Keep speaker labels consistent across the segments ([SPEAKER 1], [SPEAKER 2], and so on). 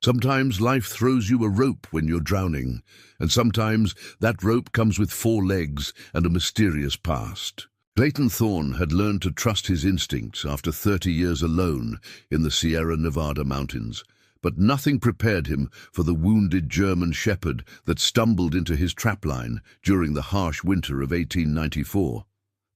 [SPEAKER 1] Sometimes life throws you a rope when you're drowning, and sometimes that rope comes with 4 legs and a mysterious past. Clayton Thorne had learned to trust his instincts after 30 years alone in the Sierra Nevada mountains, but nothing prepared him for the wounded German shepherd that stumbled into his trapline during the harsh winter of 1894.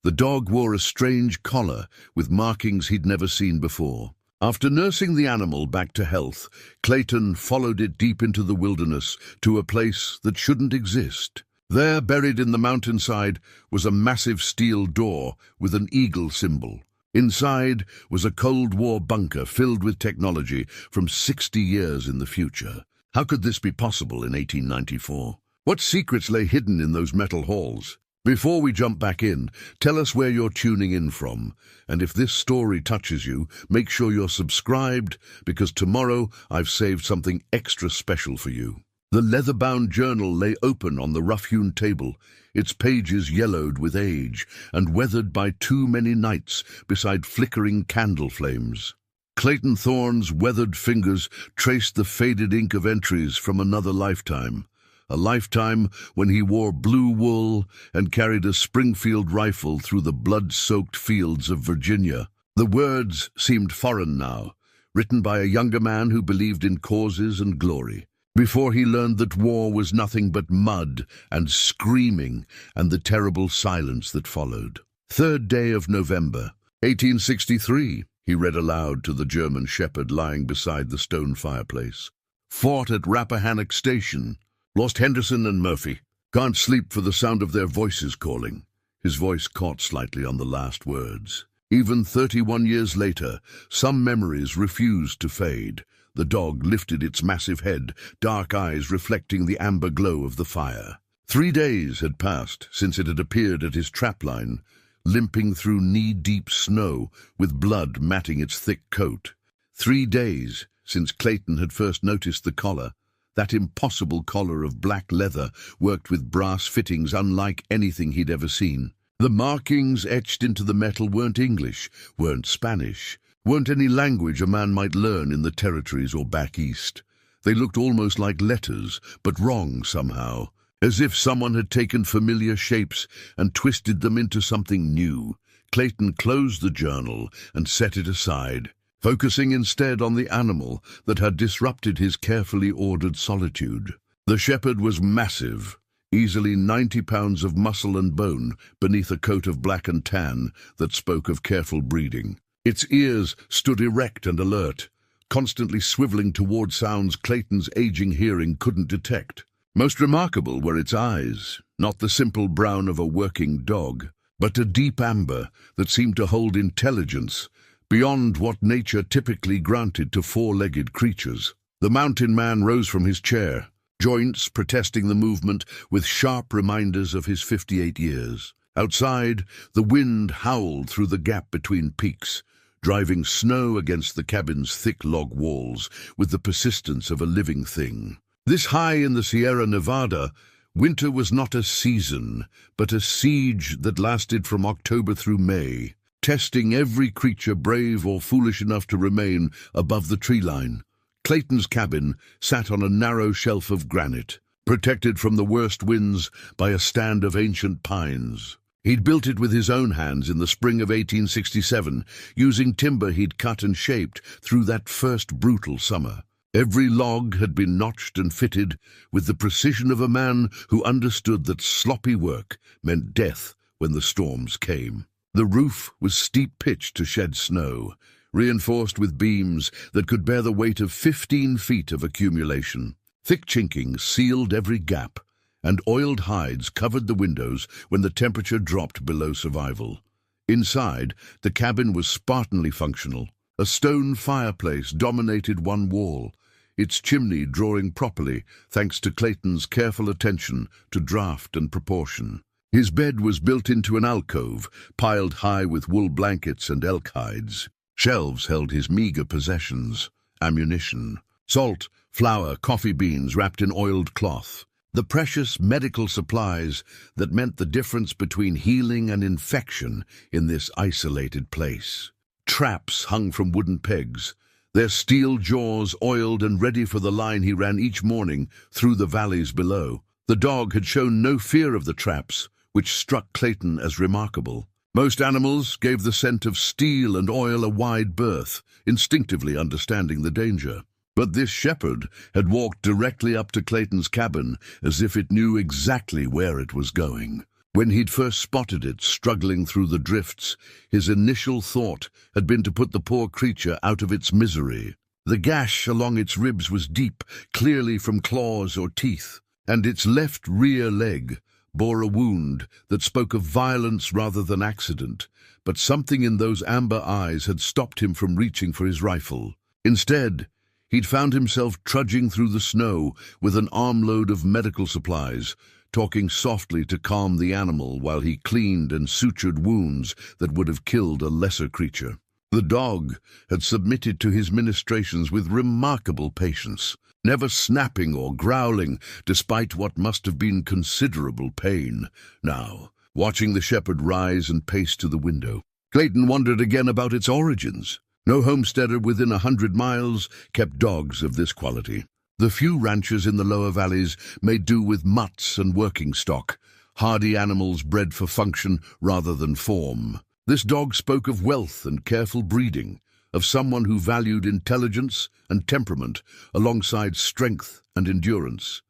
[SPEAKER 1] The dog wore a strange collar with markings he'd never seen before. After nursing the animal back to health, Clayton followed it deep into the wilderness to a place that shouldn't exist. There, buried in the mountainside, was a massive steel door with an eagle symbol. Inside was a Cold War bunker filled with technology from 60 years in the future. How could this be possible in 1894? What secrets lay hidden in those metal halls? Before we jump back in, tell us where you're tuning in from. And if this story touches you, make sure you're subscribed, because tomorrow I've saved something extra special for you. The leather-bound journal lay open on the rough-hewn table, its pages yellowed with age and weathered by too many nights beside flickering candle flames. Clayton Thorne's weathered fingers traced the faded ink of entries from another lifetime. A lifetime when he wore blue wool and carried a Springfield rifle through the blood-soaked fields of Virginia. The words seemed foreign now, written by a younger man who believed in causes and glory, before he learned that war was nothing but mud and screaming and the terrible silence that followed. 3rd day of November, 1863, he read aloud to the German shepherd lying beside the stone fireplace. Fought at Rappahannock Station. Lost Henderson and Murphy. Can't sleep for the sound of their voices calling. His voice caught slightly on the last words. Even 31 years later, some memories refused to fade. The dog lifted its massive head, dark eyes reflecting the amber glow of the fire. 3 days had passed since it had appeared at his trapline, limping through knee-deep snow with blood matting its thick coat. 3 days since Clayton had first noticed the collar. That impossible collar of black leather worked with brass fittings unlike anything he'd ever seen. The markings etched into the metal weren't English, weren't Spanish, weren't any language a man might learn in the territories or back east. They looked almost like letters, but wrong somehow, as if someone had taken familiar shapes and twisted them into something new. Clayton closed the journal and set it aside, focusing instead on the animal that had disrupted his carefully ordered solitude. The shepherd was massive, easily 90 pounds of muscle and bone beneath a coat of black and tan that spoke of careful breeding. Its ears stood erect and alert, constantly swiveling toward sounds Clayton's aging hearing couldn't detect. Most remarkable were its eyes, not the simple brown of a working dog, but a deep amber that seemed to hold intelligence beyond what nature typically granted to 4-legged creatures. The mountain man rose from his chair, joints protesting the movement with sharp reminders of his 58 years. Outside, the wind howled through the gap between peaks, driving snow against the cabin's thick log walls with the persistence of a living thing. This high in the Sierra Nevada, winter was not a season, but a siege that lasted from October through May, testing every creature brave or foolish enough to remain above the tree line. Clayton's cabin sat on a narrow shelf of granite, protected from the worst winds by a stand of ancient pines. He'd built it with his own hands in the spring of 1867, using timber he'd cut and shaped through that first brutal summer. Every log had been notched and fitted with the precision of a man who understood that sloppy work meant death when the storms came. The roof was steep-pitched to shed snow, reinforced with beams that could bear the weight of 15 feet of accumulation. Thick chinking sealed every gap, and oiled hides covered the windows when the temperature dropped below survival. Inside, the cabin was Spartanly functional. A stone fireplace dominated one wall, its chimney drawing properly thanks to Clayton's careful attention to draft and proportion. His bed was built into an alcove, piled high with wool blankets and elk hides. Shelves held his meager possessions, ammunition, salt, flour, coffee beans wrapped in oiled cloth. The precious medical supplies that meant the difference between healing and infection in this isolated place. Traps hung from wooden pegs, their steel jaws oiled and ready for the line he ran each morning through the valleys below. The dog had shown no fear of the traps, which struck Clayton as remarkable. Most animals gave the scent of steel and oil a wide berth, instinctively understanding the danger. But this shepherd had walked directly up to Clayton's cabin as if it knew exactly where it was going. When he'd first spotted it struggling through the drifts, his initial thought had been to put the poor creature out of its misery. The gash along its ribs was deep, clearly from claws or teeth, and its left rear leg bore a wound that spoke of violence rather than accident, but something in those amber eyes had stopped him from reaching for his rifle. Instead, he'd found himself trudging through the snow with an armload of medical supplies, talking softly to calm the animal while he cleaned and sutured wounds that would have killed a lesser creature. The dog had submitted to his ministrations with remarkable patience, never snapping or growling despite what must have been considerable pain. Now, watching the shepherd rise and pace to the window, Clayton wondered again about its origins. No homesteader within 100 miles kept dogs of this quality. The few ranchers in the lower valleys made do with mutts and working stock, hardy animals bred for function rather than form. This dog spoke of wealth and careful breeding, of someone who valued intelligence and temperament alongside strength and endurance.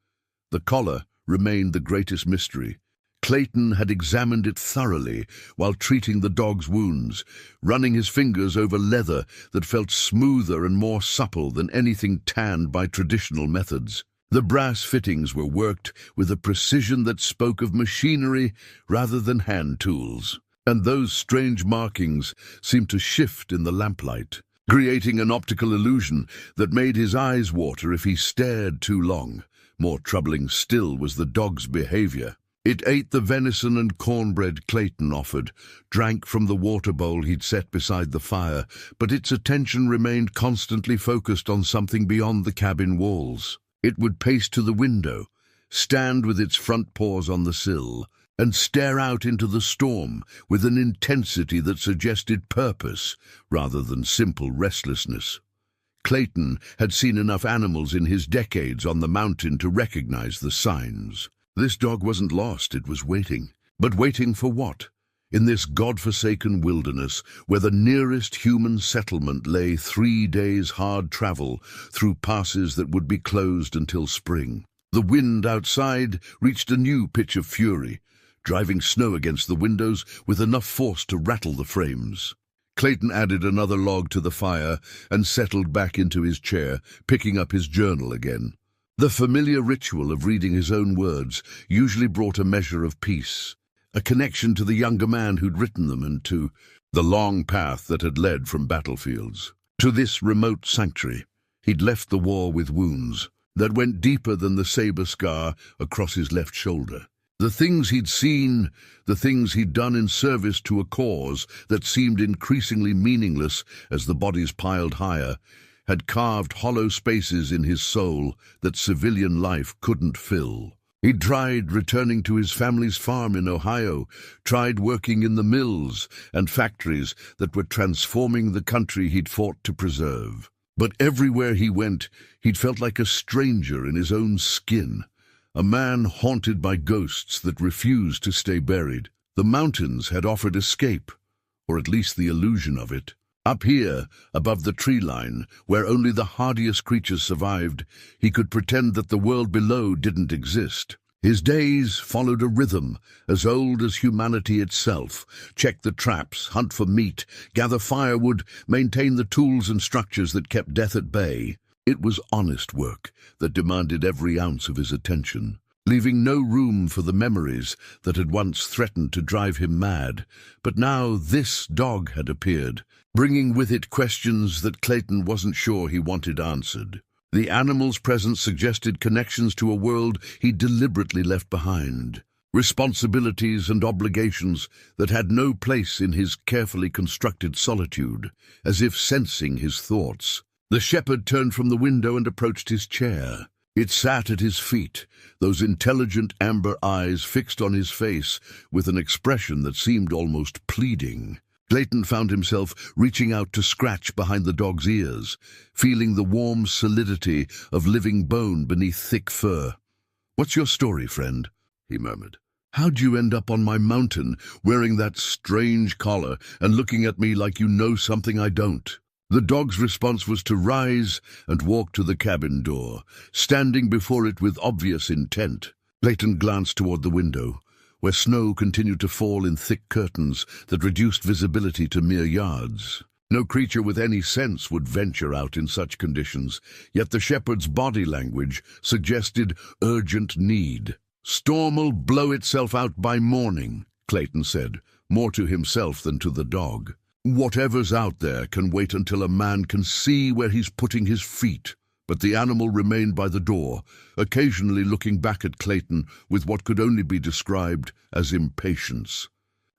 [SPEAKER 1] The collar remained the greatest mystery. Clayton had examined it thoroughly while treating the dog's wounds, running his fingers over leather that felt smoother and more supple than anything tanned by traditional methods. The brass fittings were worked with a precision that spoke of machinery rather than hand tools, and those strange markings seemed to shift in the lamplight, creating an optical illusion that made his eyes water if he stared too long. More troubling still was the dog's behavior. It ate the venison and cornbread Clayton offered, drank from the water bowl he'd set beside the fire, but its attention remained constantly focused on something beyond the cabin walls. It would pace to the window, stand with its front paws on the sill, and stare out into the storm with an intensity that suggested purpose rather than simple restlessness. Clayton had seen enough animals in his decades on the mountain to recognize the signs. This dog wasn't lost, it was waiting. But waiting for what? In this God-forsaken wilderness, where the nearest human settlement lay 3 days' hard travel through passes that would be closed until spring. The wind outside reached a new pitch of fury, driving snow against the windows with enough force to rattle the frames. Clayton added another log to the fire and settled back into his chair, picking up his journal again. The familiar ritual of reading his own words usually brought a measure of peace, a connection to the younger man who'd written them and to the long path that had led from battlefields. To this remote sanctuary, he'd left the war with wounds that went deeper than the saber scar across his left shoulder. The things he'd seen, the things he'd done in service to a cause that seemed increasingly meaningless as the bodies piled higher, had carved hollow spaces in his soul that civilian life couldn't fill. He'd tried returning to his family's farm in Ohio, tried working in the mills and factories that were transforming the country he'd fought to preserve. But everywhere he went, he'd felt like a stranger in his own skin, a man haunted by ghosts that refused to stay buried. The mountains had offered escape, or at least the illusion of it. Up here, above the tree line, where only the hardiest creatures survived, he could pretend that the world below didn't exist. His days followed a rhythm as old as humanity itself: check the traps, hunt for meat, gather firewood, maintain the tools and structures that kept death at bay. It was honest work that demanded every ounce of his attention, leaving no room for the memories that had once threatened to drive him mad. But now this dog had appeared, bringing with it questions that Clayton wasn't sure he wanted answered. The animal's presence suggested connections to a world he deliberately left behind, responsibilities and obligations that had no place in his carefully constructed solitude, as if sensing his thoughts. The shepherd turned from the window and approached his chair. It sat at his feet, those intelligent amber eyes fixed on his face with an expression that seemed almost pleading. Clayton found himself reaching out to scratch behind the dog's ears, feeling the warm solidity of living bone beneath thick fur. "What's your story, friend?" he murmured. "How'd you end up on my mountain, wearing that strange collar and looking at me like you know something I don't?" The dog's response was to rise and walk to the cabin door, standing before it with obvious intent. Clayton glanced toward the window, where snow continued to fall in thick curtains that reduced visibility to mere yards. No creature with any sense would venture out in such conditions, yet the shepherd's body language suggested urgent need. "Storm'll blow itself out by morning," Clayton said, more to himself than to the dog. "Whatever's out there can wait until a man can see where he's putting his feet." But the animal remained by the door, occasionally looking back at Clayton with what could only be described as impatience.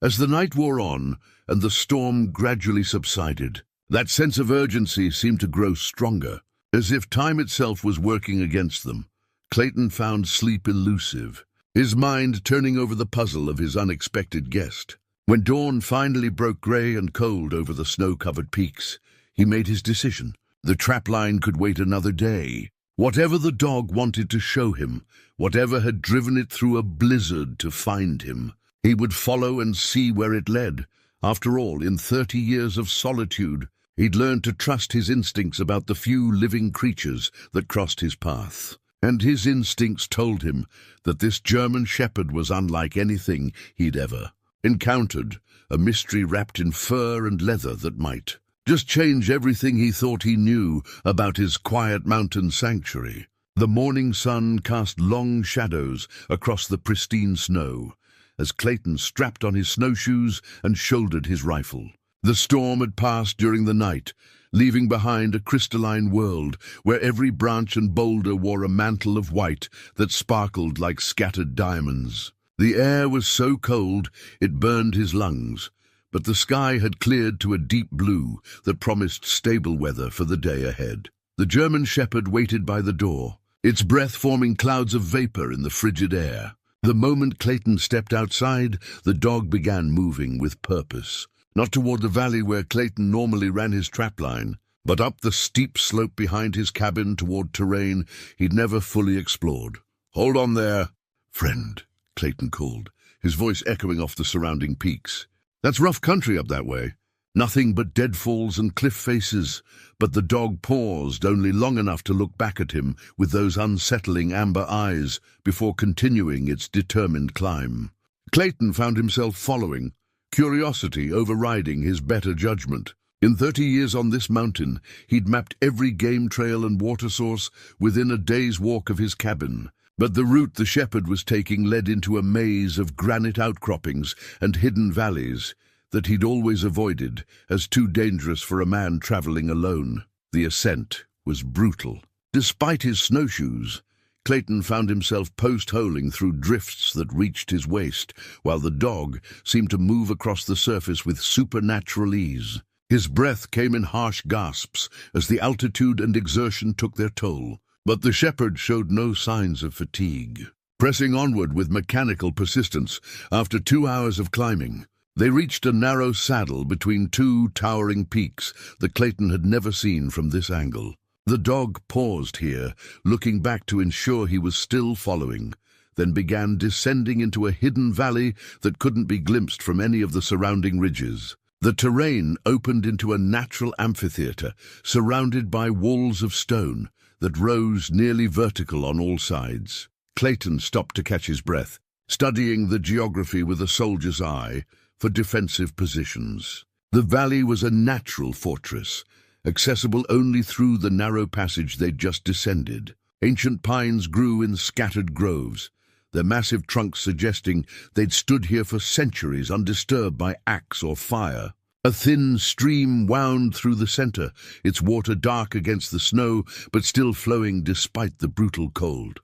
[SPEAKER 1] As the night wore on and the storm gradually subsided, that sense of urgency seemed to grow stronger, as if time itself was working against them. Clayton found sleep elusive, his mind turning over the puzzle of his unexpected guest. When dawn finally broke grey and cold over the snow-covered peaks, he made his decision. The trapline could wait another day. Whatever the dog wanted to show him, whatever had driven it through a blizzard to find him, he would follow and see where it led. After all, in 30 years of solitude, he'd learned to trust his instincts about the few living creatures that crossed his path. And his instincts told him that this German shepherd was unlike anything he'd ever encountered, a mystery wrapped in fur and leather that might just change everything he thought he knew about his quiet mountain sanctuary. The morning sun cast long shadows across the pristine snow as Clayton strapped on his snowshoes and shouldered his rifle. The storm had passed during the night, leaving behind a crystalline world where every branch and boulder wore a mantle of white that sparkled like scattered diamonds. The air was so cold it burned his lungs, but the sky had cleared to a deep blue that promised stable weather for the day ahead. The German shepherd waited by the door, its breath forming clouds of vapor in the frigid air. The moment Clayton stepped outside, the dog began moving with purpose. Not toward the valley where Clayton normally ran his trapline, but up the steep slope behind his cabin toward terrain he'd never fully explored. "Hold on there, friend," Clayton called, his voice echoing off the surrounding peaks. "That's rough country up that way. Nothing but deadfalls and cliff faces." But the dog paused only long enough to look back at him with those unsettling amber eyes before continuing its determined climb. Clayton found himself following, curiosity overriding his better judgment. In 30 years on this mountain, he'd mapped every game trail and water source within a day's walk of his cabin. But the route the shepherd was taking led into a maze of granite outcroppings and hidden valleys that he'd always avoided as too dangerous for a man traveling alone. The ascent was brutal. Despite his snowshoes, Clayton found himself post-holing through drifts that reached his waist, while the dog seemed to move across the surface with supernatural ease. His breath came in harsh gasps as the altitude and exertion took their toll. But the shepherd showed no signs of fatigue. Pressing onward with mechanical persistence, after 2 hours of climbing, they reached a narrow saddle between two towering peaks that Clayton had never seen from this angle. The dog paused here, looking back to ensure he was still following, then began descending into a hidden valley that couldn't be glimpsed from any of the surrounding ridges. The terrain opened into a natural amphitheater, surrounded by walls of stone that rose nearly vertical on all sides. Clayton stopped to catch his breath, studying the geography with a soldier's eye for defensive positions. The valley was a natural fortress, accessible only through the narrow passage they'd just descended. Ancient pines grew in scattered groves, their massive trunks suggesting they'd stood here for centuries undisturbed by axe or fire. A thin stream wound through the center, its water dark against the snow, but still flowing despite the brutal cold.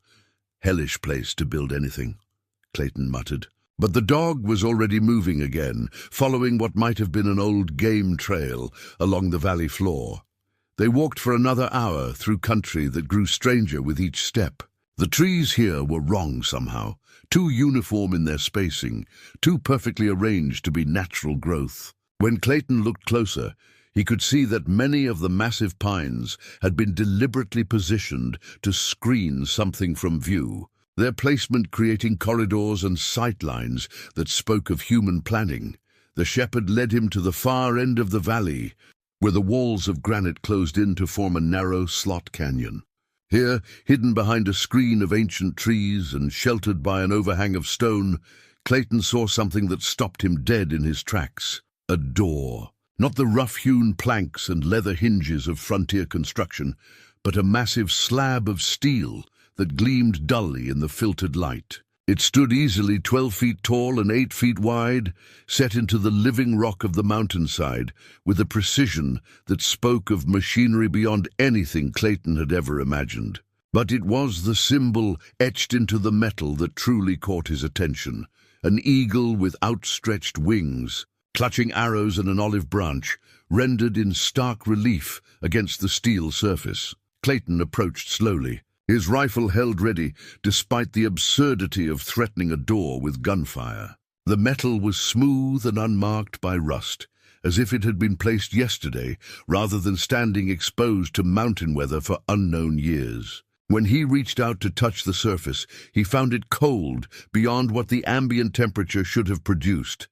[SPEAKER 1] "Hellish place to build anything," Clayton muttered. But the dog was already moving again, following what might have been an old game trail along the valley floor. They walked for another hour through country that grew stranger with each step. The trees here were wrong somehow, too uniform in their spacing, too perfectly arranged to be natural growth. When Clayton looked closer, he could see that many of the massive pines had been deliberately positioned to screen something from view, their placement creating corridors and sightlines that spoke of human planning. The shepherd led him to the far end of the valley, where the walls of granite closed in to form a narrow slot canyon. Here, hidden behind a screen of ancient trees and sheltered by an overhang of stone, Clayton saw something that stopped him dead in his tracks. A door. Not the rough-hewn planks and leather hinges of frontier construction, but a massive slab of steel that gleamed dully in the filtered light. It stood easily 12 feet tall and 8 feet wide, set into the living rock of the mountainside with a precision that spoke of machinery beyond anything Clayton had ever imagined. But it was the symbol etched into the metal that truly caught his attention. An eagle with outstretched wings, clutching arrows and an olive branch, rendered in stark relief against the steel surface. Clayton approached slowly, his rifle held ready despite the absurdity of threatening a door with gunfire. The metal was smooth and unmarked by rust, as if it had been placed yesterday rather than standing exposed to mountain weather for unknown years. When he reached out to touch the surface, he found it cold beyond what the ambient temperature should have produced.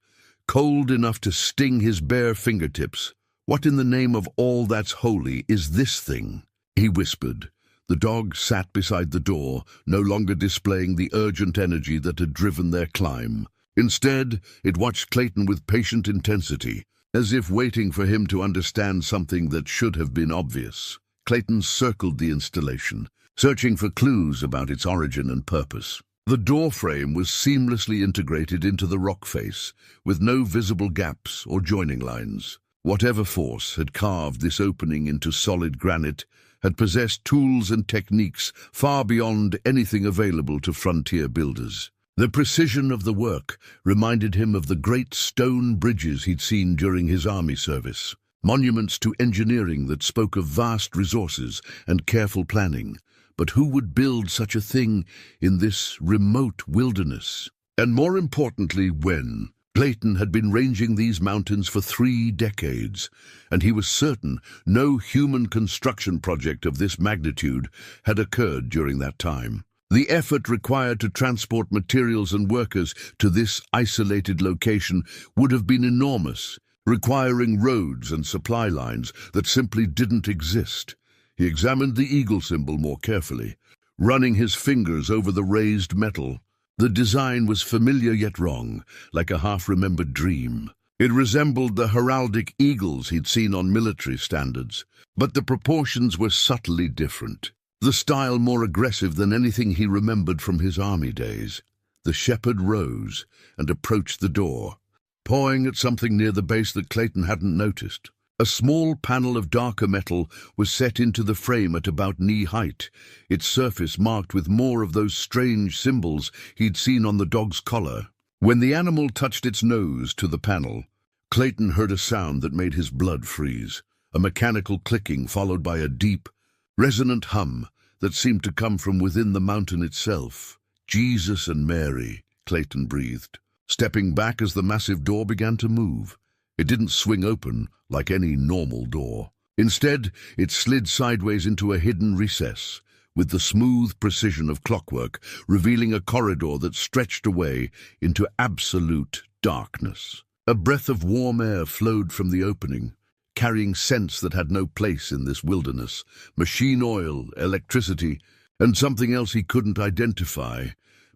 [SPEAKER 1] Cold enough to sting his bare fingertips. "What in the name of all that's holy is this thing?" he whispered. The dog sat beside the door, no longer displaying the urgent energy that had driven their climb. Instead, it watched Clayton with patient intensity, as if waiting for him to understand something that should have been obvious. Clayton circled the installation, searching for clues about its origin and purpose. The door frame was seamlessly integrated into the rock face, with no visible gaps or joining lines. Whatever force had carved this opening into solid granite had possessed tools and techniques far beyond anything available to frontier builders. The precision of the work reminded him of the great stone bridges he'd seen during his army service, monuments to engineering that spoke of vast resources and careful planning. But who would build such a thing in this remote wilderness? And more importantly, when? Clayton had been ranging these mountains for 3 decades, and he was certain no human construction project of this magnitude had occurred during that time. The effort required to transport materials and workers to this isolated location would have been enormous, requiring roads and supply lines that simply didn't exist. He examined the eagle symbol more carefully, running his fingers over the raised metal. The design was familiar yet wrong, like a half-remembered dream. It resembled the heraldic eagles he'd seen on military standards, but the proportions were subtly different. The style more aggressive than anything he remembered from his army days. The shepherd rose and approached the door, pawing at something near the base that Clayton hadn't noticed. A small panel of darker metal was set into the frame at about knee height, its surface marked with more of those strange symbols he'd seen on the dog's collar. When the animal touched its nose to the panel, Clayton heard a sound that made his blood freeze, a mechanical clicking followed by a deep, resonant hum that seemed to come from within the mountain itself. "Jesus and Mary," Clayton breathed, stepping back as the massive door began to move. It didn't swing open like any normal door. Instead, it slid sideways into a hidden recess, with the smooth precision of clockwork, revealing a corridor that stretched away into absolute darkness. A breath of warm air flowed from the opening, carrying scents that had no place in this wilderness: machine oil, electricity, and something else he couldn't identify,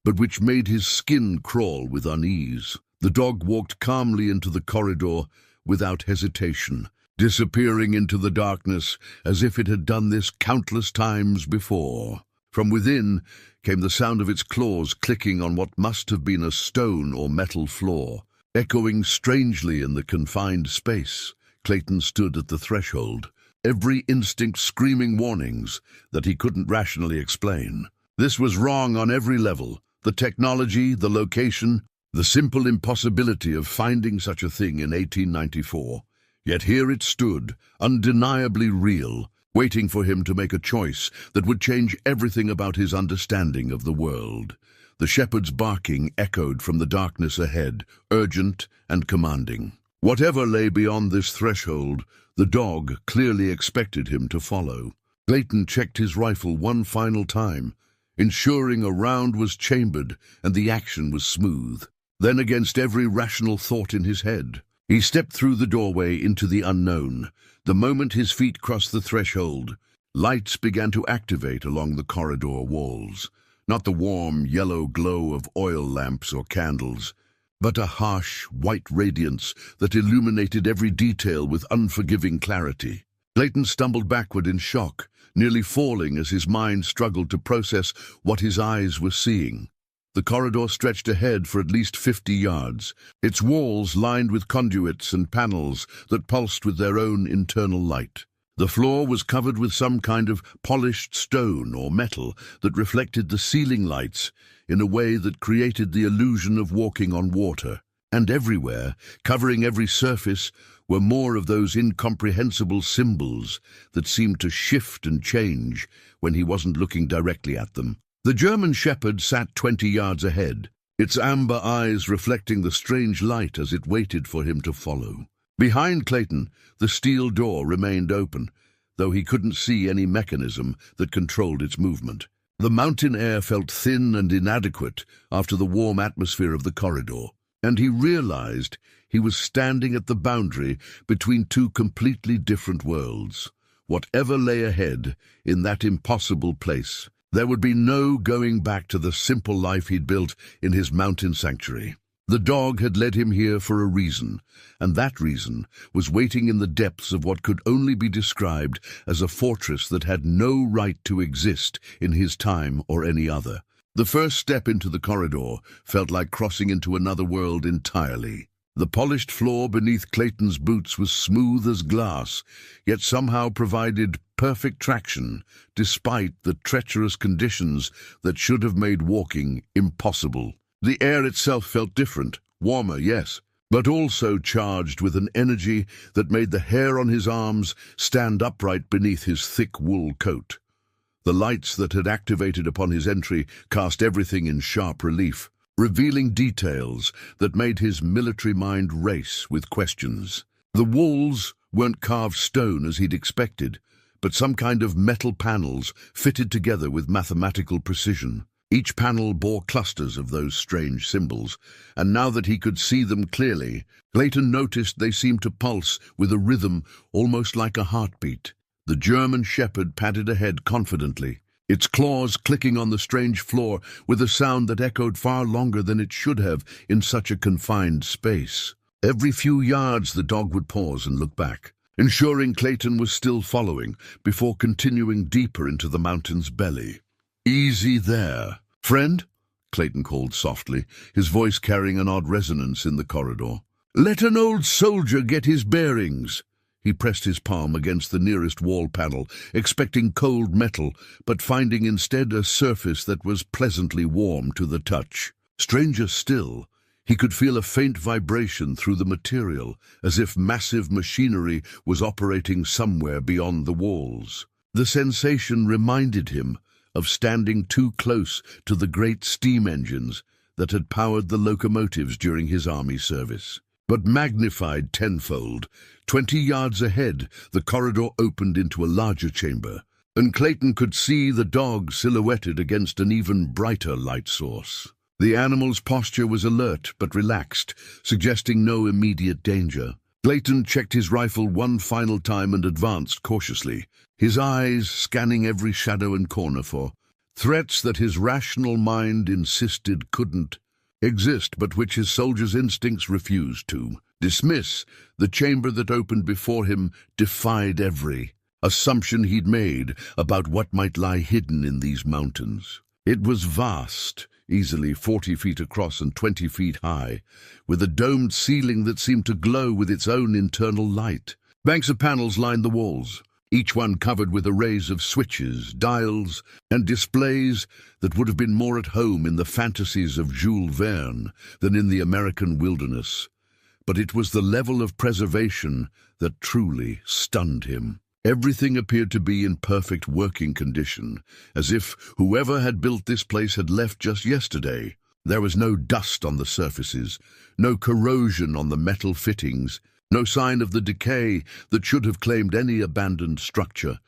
[SPEAKER 1] but which made his skin crawl with unease. The dog walked calmly into the corridor without hesitation, disappearing into the darkness as if it had done this countless times before. From within came the sound of its claws clicking on what must have been a stone or metal floor. Echoing strangely in the confined space, Clayton stood at the threshold, every instinct screaming warnings that he couldn't rationally explain. This was wrong on every level: the technology, the location, the simple impossibility of finding such a thing in 1894. Yet here it stood, undeniably real, waiting for him to make a choice that would change everything about his understanding of the world. The shepherd's barking echoed from the darkness ahead, urgent and commanding. Whatever lay beyond this threshold, the dog clearly expected him to follow. Clayton checked his rifle one final time, ensuring a round was chambered and the action was smooth. Then, against every rational thought in his head, he stepped through the doorway into the unknown. The moment his feet crossed the threshold, lights began to activate along the corridor walls. Not the warm, yellow glow of oil lamps or candles, but a harsh, white radiance that illuminated every detail with unforgiving clarity. Clayton stumbled backward in shock, nearly falling as his mind struggled to process what his eyes were seeing. The corridor stretched ahead for at least 50 yards, its walls lined with conduits and panels that pulsed with their own internal light. The floor was covered with some kind of polished stone or metal that reflected the ceiling lights in a way that created the illusion of walking on water. And everywhere, covering every surface, were more of those incomprehensible symbols that seemed to shift and change when he wasn't looking directly at them. The German shepherd sat 20 yards ahead, its amber eyes reflecting the strange light as it waited for him to follow. Behind Clayton, the steel door remained open, though he couldn't see any mechanism that controlled its movement. The mountain air felt thin and inadequate after the warm atmosphere of the corridor, and he realized he was standing at the boundary between two completely different worlds. Whatever lay ahead in that impossible place, there would be no going back to the simple life he'd built in his mountain sanctuary. The dog had led him here for a reason, and that reason was waiting in the depths of what could only be described as a fortress that had no right to exist in his time or any other. The first step into the corridor felt like crossing into another world entirely. The polished floor beneath Clayton's boots was smooth as glass, yet somehow provided perfect traction, despite the treacherous conditions that should have made walking impossible. The air itself felt different, warmer, yes, but also charged with an energy that made the hair on his arms stand upright beneath his thick wool coat. The lights that had activated upon his entry cast everything in sharp relief, revealing details that made his military mind race with questions. The walls weren't carved stone as he'd expected, but some kind of metal panels fitted together with mathematical precision. Each panel bore clusters of those strange symbols, and now that he could see them clearly, Clayton noticed they seemed to pulse with a rhythm almost like a heartbeat. The German shepherd padded ahead confidently, its claws clicking on the strange floor with a sound that echoed far longer than it should have in such a confined space. Every few yards the dog would pause and look back, ensuring Clayton was still following before continuing deeper into the mountain's belly. "Easy there, friend," Clayton called softly, his voice carrying an odd resonance in the corridor. "Let an old soldier get his bearings." He pressed his palm against the nearest wall panel, expecting cold metal, but finding instead a surface that was pleasantly warm to the touch. Stranger still, he could feel a faint vibration through the material, as if massive machinery was operating somewhere beyond the walls. The sensation reminded him of standing too close to the great steam engines that had powered the locomotives during his army service. But magnified tenfold, 20 yards ahead, the corridor opened into a larger chamber, and Clayton could see the dog silhouetted against an even brighter light source. The animal's posture was alert but relaxed, suggesting no immediate danger. Clayton checked his rifle one final time and advanced cautiously, his eyes scanning every shadow and corner for threats that his rational mind insisted couldn't exist, but which his soldier's instincts refused to dismiss. The chamber that opened before him defied every assumption he'd made about what might lie hidden in these mountains. It was vast, easily 40 feet across and 20 feet high, with a domed ceiling that seemed to glow with its own internal light. Banks of panels lined the walls, each one covered with arrays of switches, dials, and displays that would have been more at home in the fantasies of Jules Verne than in the American wilderness. But it was the level of preservation that truly stunned him. Everything appeared to be in perfect working condition, as if whoever had built this place had left just yesterday. There was no dust on the surfaces, no corrosion on the metal fittings, No sign of the decay that should have claimed any abandoned structure.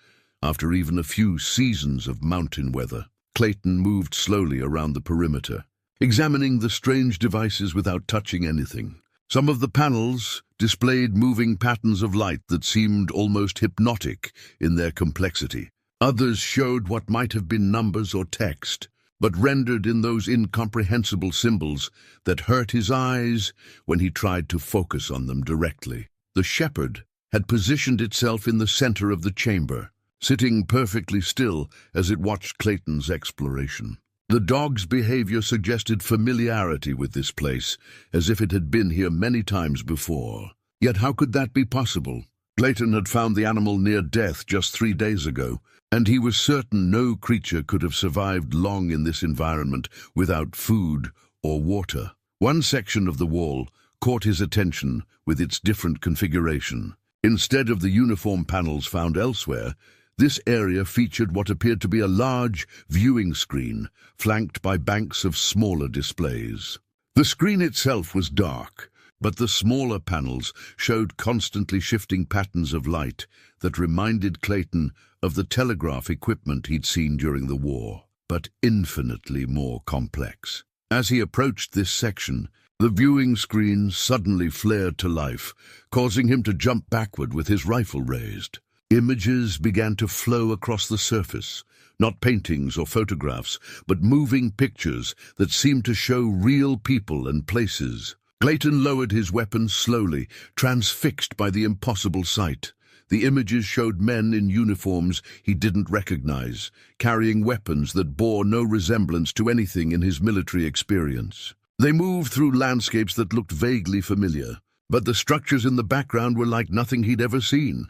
[SPEAKER 1] After even a few seasons of mountain weather, Clayton moved slowly around the perimeter, examining the strange devices without touching anything. Some of the panels displayed moving patterns of light that seemed almost hypnotic in their complexity. Others showed what might have been numbers or text, but rendered in those incomprehensible symbols that hurt his eyes when he tried to focus on them directly. The shepherd had positioned itself in the center of the chamber, sitting perfectly still as it watched Clayton's exploration. The dog's behavior suggested familiarity with this place, as if it had been here many times before. Yet how could that be possible? Clayton had found the animal near death just 3 days ago, and he was certain no creature could have survived long in this environment without food or water. One section of the wall caught his attention with its different configuration. Instead of the uniform panels found elsewhere, this area featured what appeared to be a large viewing screen, flanked by banks of smaller displays. The screen itself was dark, but the smaller panels showed constantly shifting patterns of light that reminded Clayton of the telegraph equipment he'd seen during the war, but infinitely more complex. As he approached this section, the viewing screen suddenly flared to life, causing him to jump backward with his rifle raised. Images began to flow across the surface, not paintings or photographs, but moving pictures that seemed to show real people and places. Clayton lowered his weapon slowly, transfixed by the impossible sight. The images showed men in uniforms he didn't recognize, carrying weapons that bore no resemblance to anything in his military experience. They moved through landscapes that looked vaguely familiar, but the structures in the background were like nothing he'd ever seen.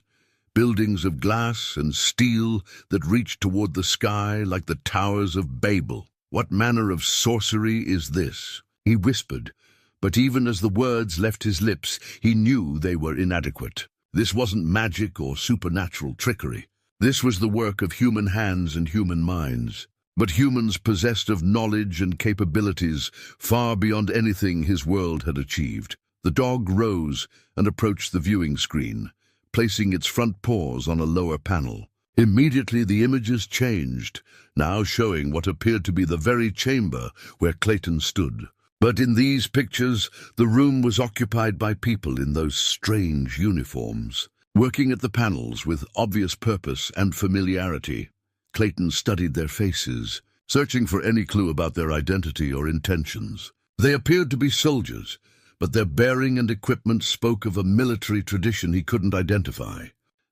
[SPEAKER 1] Buildings of glass and steel that reached toward the sky like the towers of Babel. What manner of sorcery is this? He whispered, but even as the words left his lips, he knew they were inadequate. This wasn't magic or supernatural trickery. This was the work of human hands and human minds, but humans possessed of knowledge and capabilities far beyond anything his world had achieved. The dog rose and approached the viewing screen, placing its front paws on a lower panel. Immediately the images changed, now showing what appeared to be the very chamber where Clayton stood. But in these pictures, the room was occupied by people in those strange uniforms. Working at the panels with obvious purpose and familiarity, Clayton studied their faces, searching for any clue about their identity or intentions. They appeared to be soldiers, but their bearing and equipment spoke of a military tradition he couldn't identify.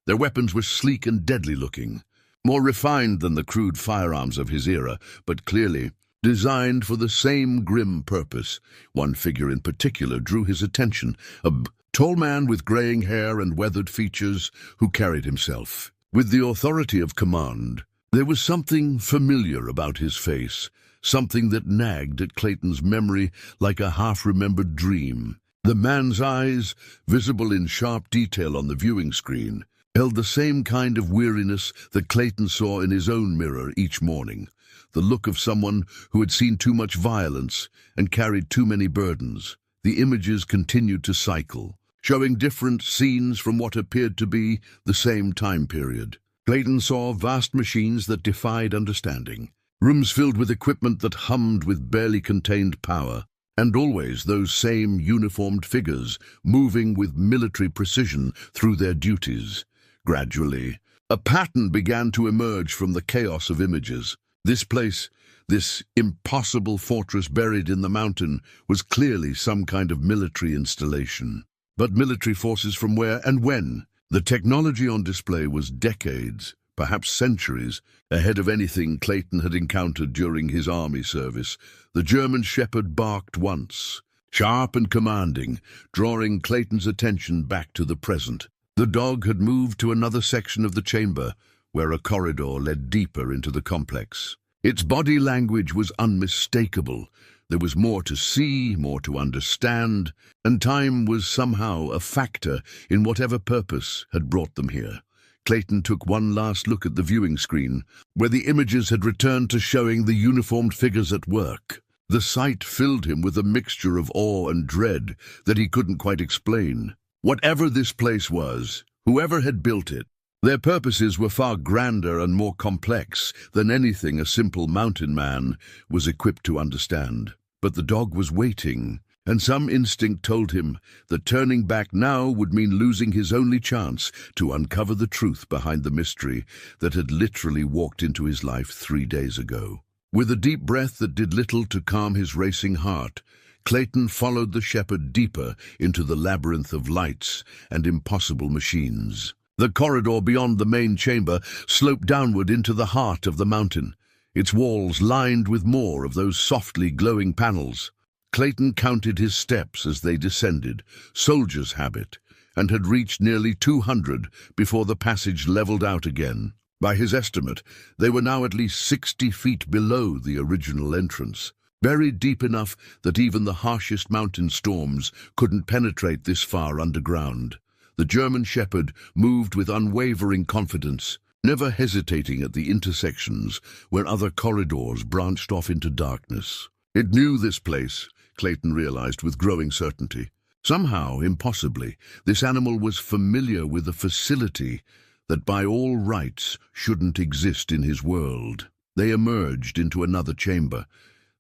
[SPEAKER 1] Their weapons were sleek and deadly-looking, more refined than the crude firearms of his era, but clearly designed for the same grim purpose. One figure in particular drew his attention, a tall man with graying hair and weathered features who carried himself with the authority of command. There was something familiar about his face, something that nagged at Clayton's memory like a half-remembered dream. The man's eyes, visible in sharp detail on the viewing screen, held the same kind of weariness that Clayton saw in his own mirror each morning, the look of someone who had seen too much violence and carried too many burdens. The images continued to cycle, showing different scenes from what appeared to be the same time period. Clayton saw vast machines that defied understanding, rooms filled with equipment that hummed with barely contained power, and always those same uniformed figures moving with military precision through their duties. Gradually, a pattern began to emerge from the chaos of images. This place, this impossible fortress buried in the mountain, was clearly some kind of military installation. But military forces from where and when? The technology on display was decades, perhaps centuries, ahead of anything Clayton had encountered during his army service. The German shepherd barked once, sharp and commanding, drawing Clayton's attention back to the present. The dog had moved to another section of the chamber, where a corridor led deeper into the complex. Its body language was unmistakable. There was more to see, more to understand, and time was somehow a factor in whatever purpose had brought them here. Clayton took one last look at the viewing screen, where the images had returned to showing the uniformed figures at work. The sight filled him with a mixture of awe and dread that he couldn't quite explain. Whatever this place was, whoever had built it, their purposes were far grander and more complex than anything a simple mountain man was equipped to understand. But the dog was waiting, and some instinct told him that turning back now would mean losing his only chance to uncover the truth behind the mystery that had literally walked into his life 3 days ago. With a deep breath that did little to calm his racing heart, Clayton followed the shepherd deeper into the labyrinth of lights and impossible machines. The corridor beyond the main chamber sloped downward into the heart of the mountain, its walls lined with more of those softly glowing panels. Clayton counted his steps as they descended, soldier's habit, and had reached nearly 200 before the passage leveled out again. By his estimate, they were now at least 60 feet below the original entrance, buried deep enough that even the harshest mountain storms couldn't penetrate this far underground. The German shepherd moved with unwavering confidence, never hesitating at the intersections where other corridors branched off into darkness. It knew this place, Clayton realized with growing certainty. Somehow, impossibly, this animal was familiar with a facility that by all rights shouldn't exist in his world. They emerged into another chamber,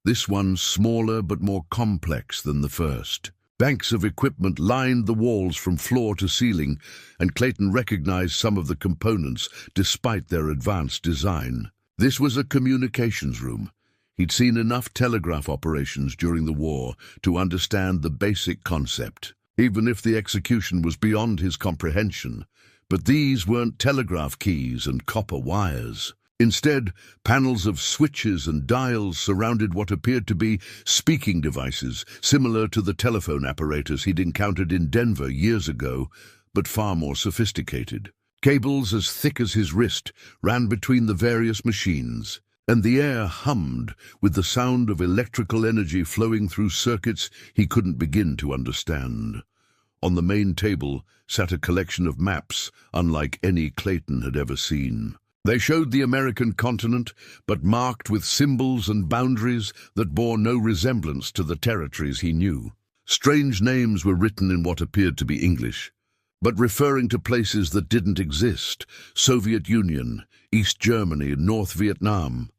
[SPEAKER 1] this one smaller but more complex than the first. Banks of equipment lined the walls from floor to ceiling, and Clayton recognized some of the components despite their advanced design. This was a communications room. He'd seen enough telegraph operations during the war to understand the basic concept, even if the execution was beyond his comprehension. But these weren't telegraph keys and copper wires. Instead, panels of switches and dials surrounded what appeared to be speaking devices, similar to the telephone apparatus he'd encountered in Denver years ago, but far more sophisticated. Cables as thick as his wrist ran between the various machines, and the air hummed with the sound of electrical energy flowing through circuits he couldn't begin to understand. On the main table sat a collection of maps unlike any Clayton had ever seen. They showed the American continent, but marked with symbols and boundaries that bore no resemblance to the territories he knew. Strange names were written in what appeared to be English, but referring to places that didn't exist: Soviet Union, East Germany, and North Vietnam.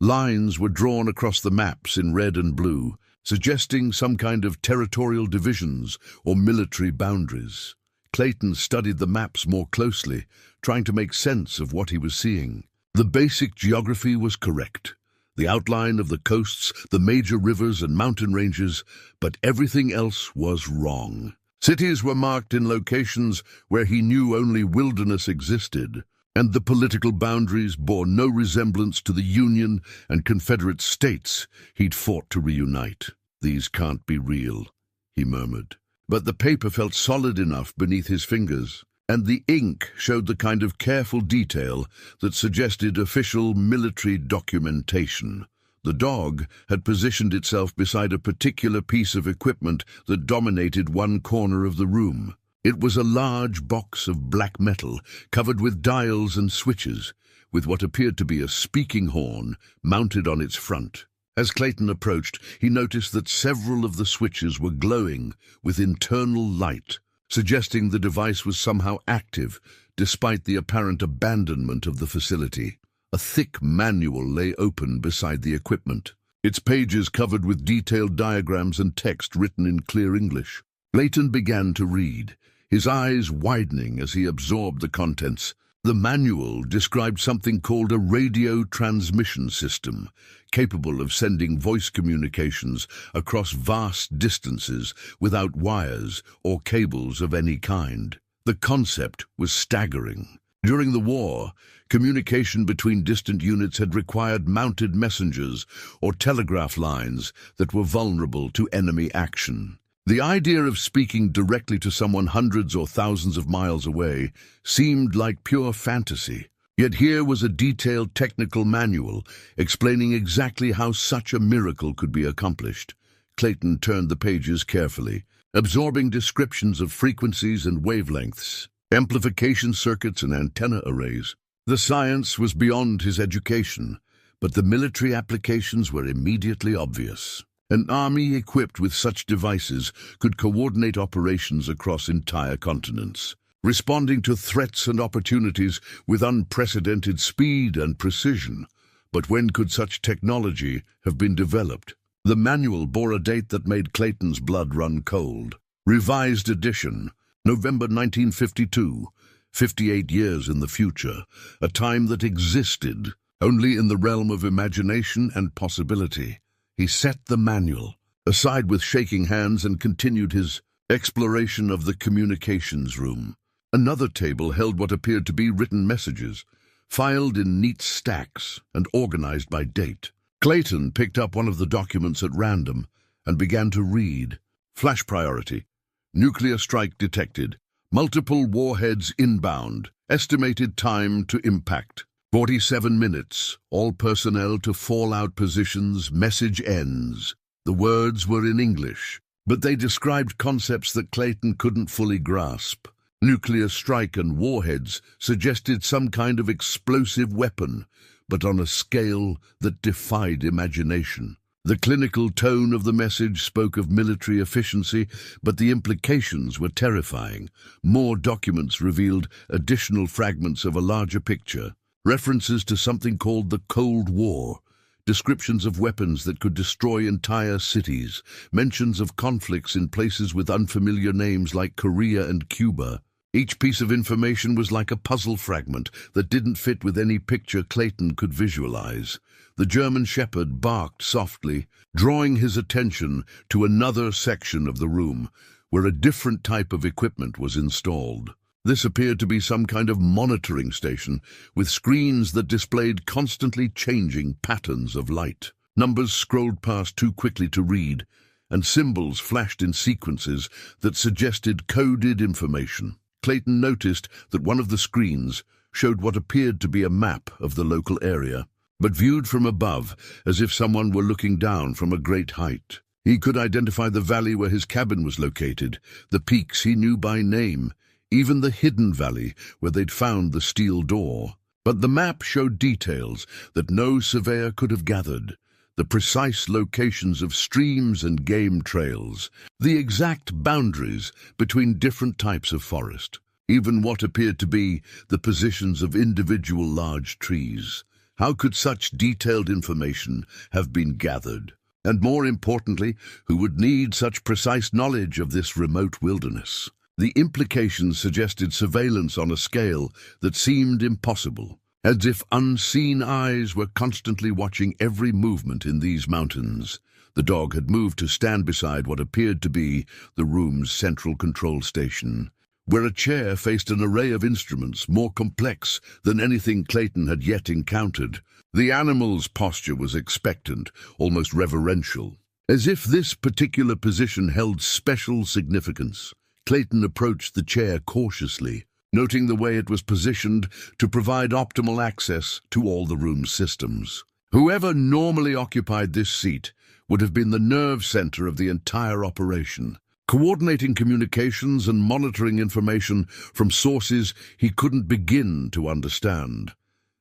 [SPEAKER 1] Lines were drawn across the maps in red and blue, suggesting some kind of territorial divisions or military boundaries. Clayton studied the maps more closely, trying to make sense of what he was seeing. The basic geography was correct, the outline of the coasts, the major rivers and mountain ranges, but everything else was wrong. Cities were marked in locations where he knew only wilderness existed, and the political boundaries bore no resemblance to the Union and Confederate states he'd fought to reunite. "These can't be real," he murmured. But the paper felt solid enough beneath his fingers, and the ink showed the kind of careful detail that suggested official military documentation. The dog had positioned itself beside a particular piece of equipment that dominated one corner of the room. It was a large box of black metal, covered with dials and switches, with what appeared to be a speaking horn mounted on its front. As Clayton approached, he noticed that several of the switches were glowing with internal light, suggesting the device was somehow active, despite the apparent abandonment of the facility. A thick manual lay open beside the equipment, its pages covered with detailed diagrams and text written in clear English. Clayton began to read, his eyes widening as he absorbed the contents. The manual described something called a radio transmission system, capable of sending voice communications across vast distances without wires or cables of any kind. The concept was staggering. During the war, communication between distant units had required mounted messengers or telegraph lines that were vulnerable to enemy action. The idea of speaking directly to someone hundreds or thousands of miles away seemed like pure fantasy. Yet here was a detailed technical manual explaining exactly how such a miracle could be accomplished. Clayton turned the pages carefully, absorbing descriptions of frequencies and wavelengths, amplification circuits and antenna arrays. The science was beyond his education, but the military applications were immediately obvious. An army equipped with such devices could coordinate operations across entire continents, responding to threats and opportunities with unprecedented speed and precision. But when could such technology have been developed? The manual bore a date that made Clayton's blood run cold. Revised edition, November 1952, 58 years in the future, a time that existed only in the realm of imagination and possibility. He set the manual aside with shaking hands and continued his exploration of the communications room. Another table held what appeared to be written messages, filed in neat stacks and organized by date. Clayton picked up one of the documents at random and began to read. Flash priority. Nuclear strike detected. Multiple warheads inbound. Estimated time to impact. 47 minutes. All personnel to fallout positions. Message ends. The words were in English, but they described concepts that Clayton couldn't fully grasp. Nuclear strike and warheads suggested some kind of explosive weapon, but on a scale that defied imagination. The clinical tone of the message spoke of military efficiency, but the implications were terrifying. More documents revealed additional fragments of a larger picture. References to something called the Cold War, descriptions of weapons that could destroy entire cities, mentions of conflicts in places with unfamiliar names like Korea and Cuba. Each piece of information was like a puzzle fragment that didn't fit with any picture Clayton could visualize. The German shepherd barked softly, drawing his attention to another section of the room, where a different type of equipment was installed. This appeared to be some kind of monitoring station, with screens that displayed constantly changing patterns of light. Numbers scrolled past too quickly to read, and symbols flashed in sequences that suggested coded information. Clayton noticed that one of the screens showed what appeared to be a map of the local area, but viewed from above, as if someone were looking down from a great height. He could identify the valley where his cabin was located, the peaks he knew by name, even the hidden valley where they'd found the steel door. But the map showed details that no surveyor could have gathered. The precise locations of streams and game trails, the exact boundaries between different types of forest, even what appeared to be the positions of individual large trees. How could such detailed information have been gathered? And more importantly, who would need such precise knowledge of this remote wilderness? The implications suggested surveillance on a scale that seemed impossible, as if unseen eyes were constantly watching every movement in these mountains. The dog had moved to stand beside what appeared to be the room's central control station, where a chair faced an array of instruments more complex than anything Clayton had yet encountered. The animal's posture was expectant, almost reverential, as if this particular position held special significance. Clayton approached the chair cautiously, noting the way it was positioned to provide optimal access to all the room's systems. Whoever normally occupied this seat would have been the nerve center of the entire operation, coordinating communications and monitoring information from sources he couldn't begin to understand.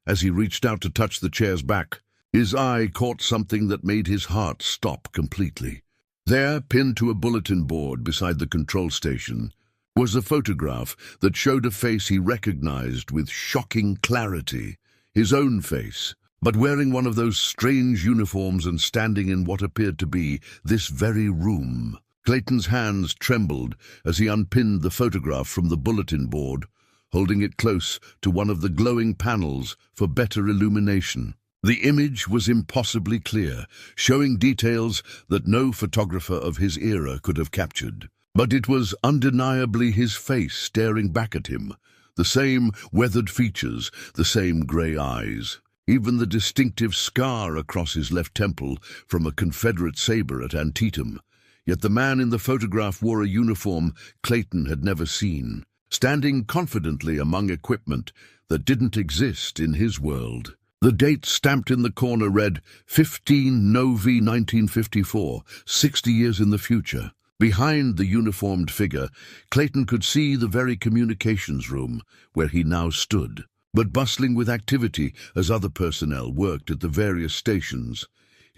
[SPEAKER 1] As he reached out to touch the chair's back, his eye caught something that made his heart stop completely. There, pinned to a bulletin board beside the control station, was a photograph that showed a face he recognized with shocking clarity. His own face, but wearing one of those strange uniforms and standing in what appeared to be this very room. Clayton's hands trembled as he unpinned the photograph from the bulletin board, holding it close to one of the glowing panels for better illumination. The image was impossibly clear, showing details that no photographer of his era could have captured. But it was undeniably his face staring back at him, the same weathered features, the same grey eyes, even the distinctive scar across his left temple from a Confederate saber at Antietam. Yet the man in the photograph wore a uniform Clayton had never seen, standing confidently among equipment that didn't exist in his world. The date stamped in the corner read 15 Novi 1954, 60 years in the future. Behind the uniformed figure, Clayton could see the very communications room where he now stood, but bustling with activity as other personnel worked at the various stations.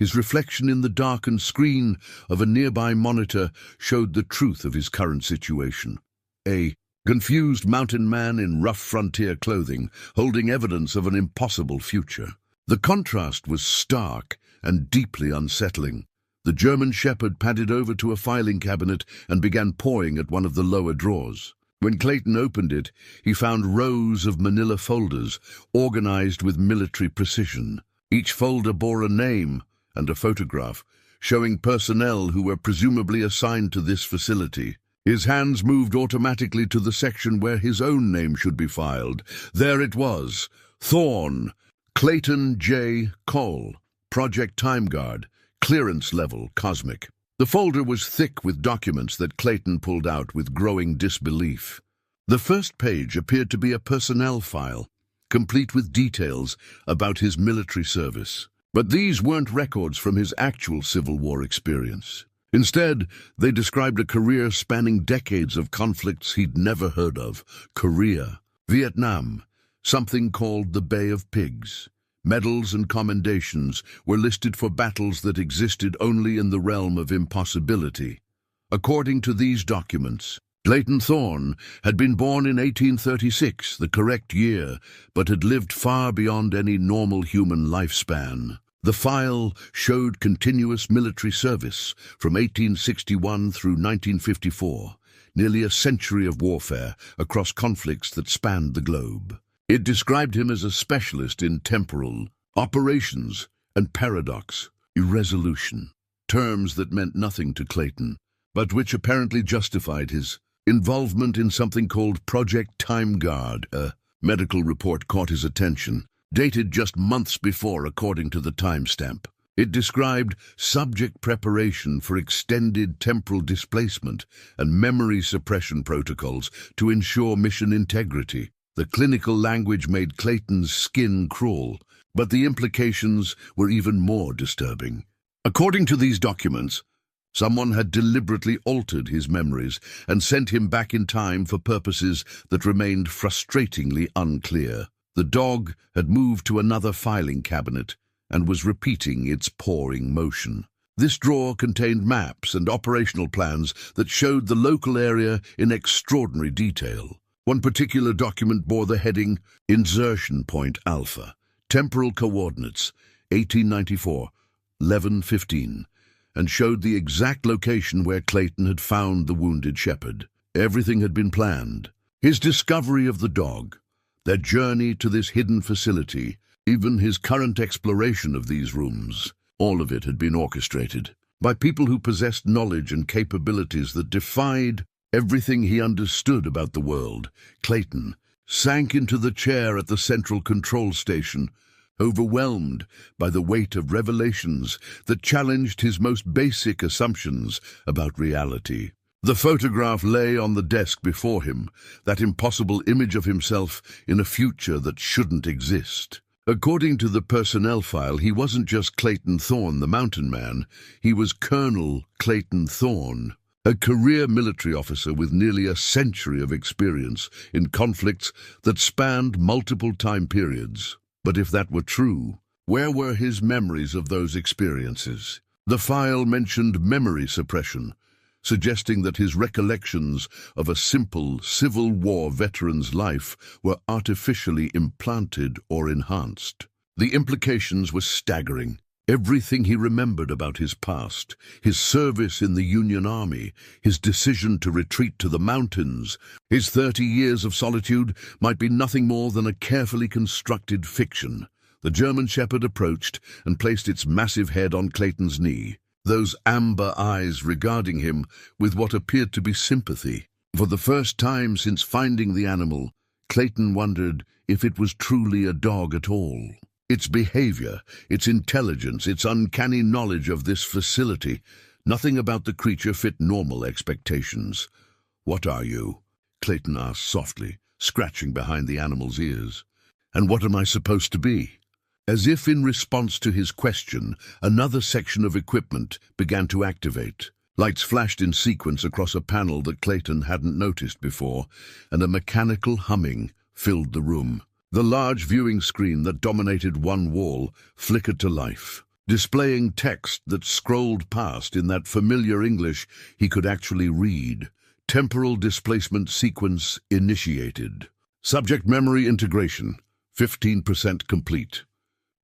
[SPEAKER 1] His reflection in the darkened screen of a nearby monitor showed the truth of his current situation. A confused mountain man in rough frontier clothing, holding evidence of an impossible future. The contrast was stark and deeply unsettling. The German shepherd padded over to a filing cabinet and began pawing at one of the lower drawers. When Clayton opened it, he found rows of manila folders, organized with military precision. Each folder bore a name and a photograph, showing personnel who were presumably assigned to this facility. His hands moved automatically to the section where his own name should be filed. There it was, Thorne, Clayton J. Cole, Project Time Guard, clearance level cosmic. The folder was thick with documents that Clayton pulled out with growing disbelief. The first page appeared to be a personnel file, complete with details about his military service. But these weren't records from his actual Civil War experience. Instead, they described a career spanning decades of conflicts he'd never heard of. Korea, Vietnam, something called the Bay of Pigs. Medals and commendations were listed for battles that existed only in the realm of impossibility. According to these documents, Clayton Thorne had been born in 1836, the correct year, but had lived far beyond any normal human lifespan. The file showed continuous military service from 1861 through 1954, nearly a century of warfare across conflicts that spanned the globe. It described him as a specialist in temporal, operations, and paradox, irresolution, terms that meant nothing to Clayton, but which apparently justified his involvement in something called Project Time Guard. A medical report caught his attention, dated just months before according to the timestamp. It described subject preparation for extended temporal displacement and memory suppression protocols to ensure mission integrity. The clinical language made Clayton's skin crawl, but the implications were even more disturbing. According to these documents, someone had deliberately altered his memories and sent him back in time for purposes that remained frustratingly unclear. The dog had moved to another filing cabinet and was repeating its pawing motion. This drawer contained maps and operational plans that showed the local area in extraordinary detail. One particular document bore the heading Insertion Point Alpha, Temporal Coordinates, 1894, 11:15, and showed the exact location where Clayton had found the wounded shepherd. Everything had been planned. His discovery of the dog, their journey to this hidden facility, even his current exploration of these rooms, all of it had been orchestrated by people who possessed knowledge and capabilities that defied everything he understood about the world. Clayton sank into the chair at the central control station, overwhelmed by the weight of revelations that challenged his most basic assumptions about reality. The photograph lay on the desk before him, that impossible image of himself in a future that shouldn't exist. According to the personnel file, he wasn't just Clayton Thorne, the mountain man. He was Colonel Clayton Thorne, a career military officer with nearly a century of experience in conflicts that spanned multiple time periods. But if that were true, where were his memories of those experiences? The file mentioned memory suppression, suggesting that his recollections of a simple Civil War veteran's life were artificially implanted or enhanced. The implications were staggering. Everything he remembered about his past, his service in the Union Army, his decision to retreat to the mountains, his 30 years of solitude might be nothing more than a carefully constructed fiction. The German shepherd approached and placed its massive head on Clayton's knee, those amber eyes regarding him with what appeared to be sympathy. For the first time since finding the animal, Clayton wondered if it was truly a dog at all. Its behavior, its intelligence, its uncanny knowledge of this facility, nothing about the creature fit normal expectations. "What are you?" Clayton asked softly, scratching behind the animal's ears. "And what am I supposed to be?" As if in response to his question, another section of equipment began to activate. Lights flashed in sequence across a panel that Clayton hadn't noticed before, and a mechanical humming filled the room. The large viewing screen that dominated one wall flickered to life, displaying text that scrolled past in that familiar English he could actually read. Temporal displacement sequence initiated. Subject memory integration, 15% complete.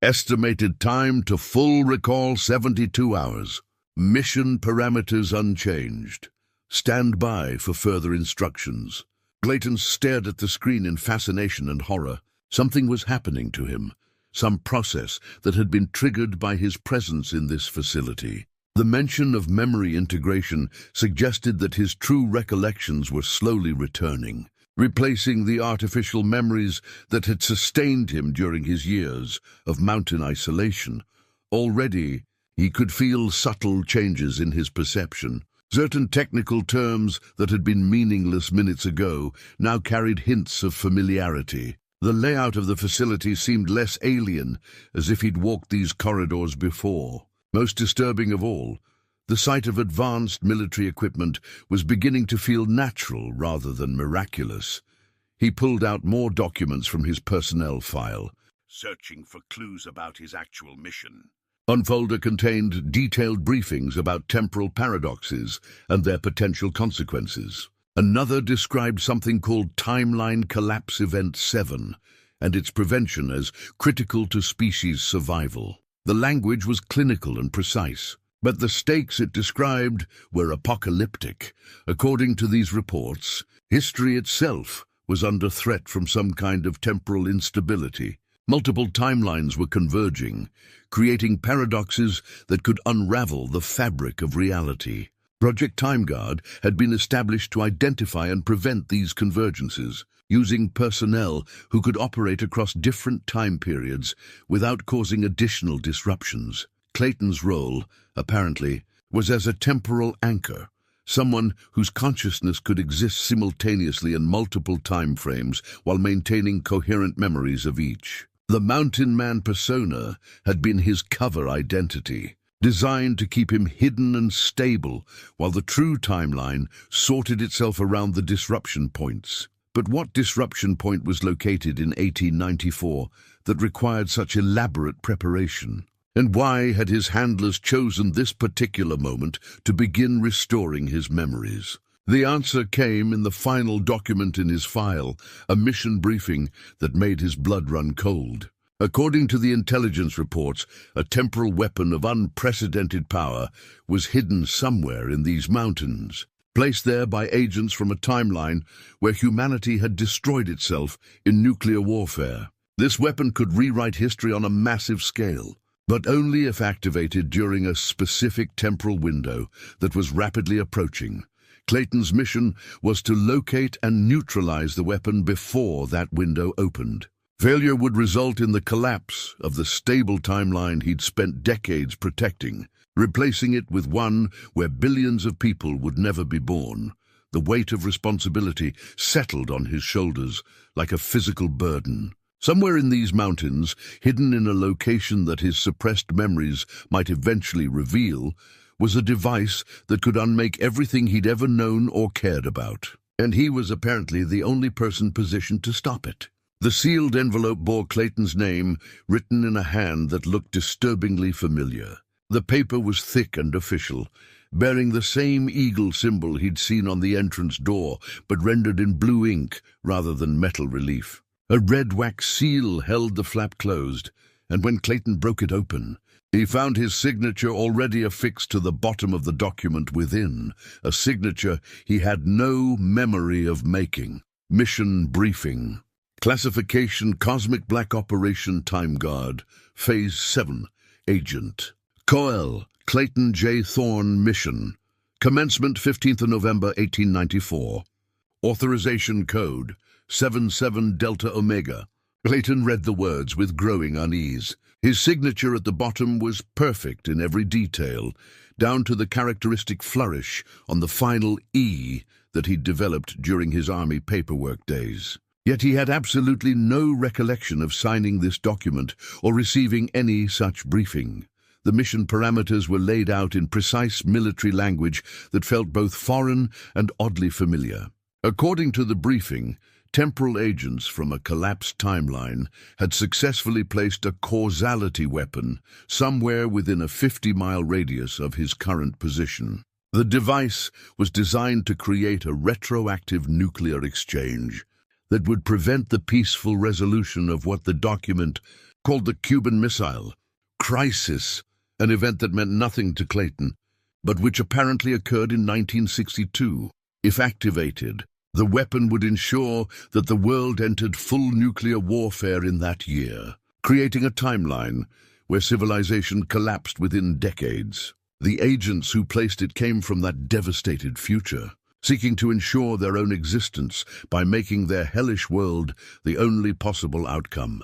[SPEAKER 1] Estimated time to full recall 72 hours. Mission parameters unchanged. Stand by for further instructions. Clayton stared at the screen in fascination and horror. Something was happening to him, some process that had been triggered by his presence in this facility. The mention of memory integration suggested that his true recollections were slowly returning, replacing the artificial memories that had sustained him during his years of mountain isolation. Already, he could feel subtle changes in his perception. Certain technical terms that had been meaningless minutes ago now carried hints of familiarity. The layout of the facility seemed less alien, as if he'd walked these corridors before. Most disturbing of all, the sight of advanced military equipment was beginning to feel natural rather than miraculous. He pulled out more documents from his personnel file, searching for clues about his actual mission. One folder contained detailed briefings about temporal paradoxes and their potential consequences. Another described something called Timeline Collapse Event 7 and its prevention as critical to species survival. The language was clinical and precise, but the stakes it described were apocalyptic. According to these reports, history itself was under threat from some kind of temporal instability. Multiple timelines were converging, creating paradoxes that could unravel the fabric of reality. Project Time Guard had been established to identify and prevent these convergences, using personnel who could operate across different time periods without causing additional disruptions. Clayton's role, apparently, was as a temporal anchor, someone whose consciousness could exist simultaneously in multiple time frames while maintaining coherent memories of each. The Mountain Man persona had been his cover identity, designed to keep him hidden and stable while the true timeline sorted itself around the disruption points. But what disruption point was located in 1894 that required such elaborate preparation? And why had his handlers chosen this particular moment to begin restoring his memories? The answer came in the final document in his file, a mission briefing that made his blood run cold. According to the intelligence reports, a temporal weapon of unprecedented power was hidden somewhere in these mountains, placed there by agents from a timeline where humanity had destroyed itself in nuclear warfare. This weapon could rewrite history on a massive scale, but only if activated during a specific temporal window that was rapidly approaching. Clayton's mission was to locate and neutralize the weapon before that window opened. Failure would result in the collapse of the stable timeline he'd spent decades protecting, replacing it with one where billions of people would never be born. The weight of responsibility settled on his shoulders like a physical burden. Somewhere in these mountains, hidden in a location that his suppressed memories might eventually reveal, was a device that could unmake everything he'd ever known or cared about. And he was apparently the only person positioned to stop it. The sealed envelope bore Clayton's name, written in a hand that looked disturbingly familiar. The paper was thick and official, bearing the same eagle symbol he'd seen on the entrance door, but rendered in blue ink rather than metal relief. A red wax seal held the flap closed, and when Clayton broke it open, he found his signature already affixed to the bottom of the document within, a signature he had no memory of making. Mission briefing. Classification Cosmic Black Operation Time Guard, Phase 7, Agent. Coel, Clayton J. Thorne Mission. Commencement 15th of November 1894. Authorization Code 77 Delta Omega. Clayton read the words with growing unease. His signature at the bottom was perfect in every detail, down to the characteristic flourish on the final E that he'd developed during his Army paperwork days. Yet he had absolutely no recollection of signing this document or receiving any such briefing. The mission parameters were laid out in precise military language that felt both foreign and oddly familiar. According to the briefing, temporal agents from a collapsed timeline had successfully placed a causality weapon somewhere within a 50-mile radius of his current position. The device was designed to create a retroactive nuclear exchange that would prevent the peaceful resolution of what the document called the Cuban Missile Crisis, an event that meant nothing to Clayton, but which apparently occurred in 1962. If activated, the weapon would ensure that the world entered full nuclear warfare in that year, creating a timeline where civilization collapsed within decades. The agents who placed it came from that devastated future, seeking to ensure their own existence by making their hellish world the only possible outcome.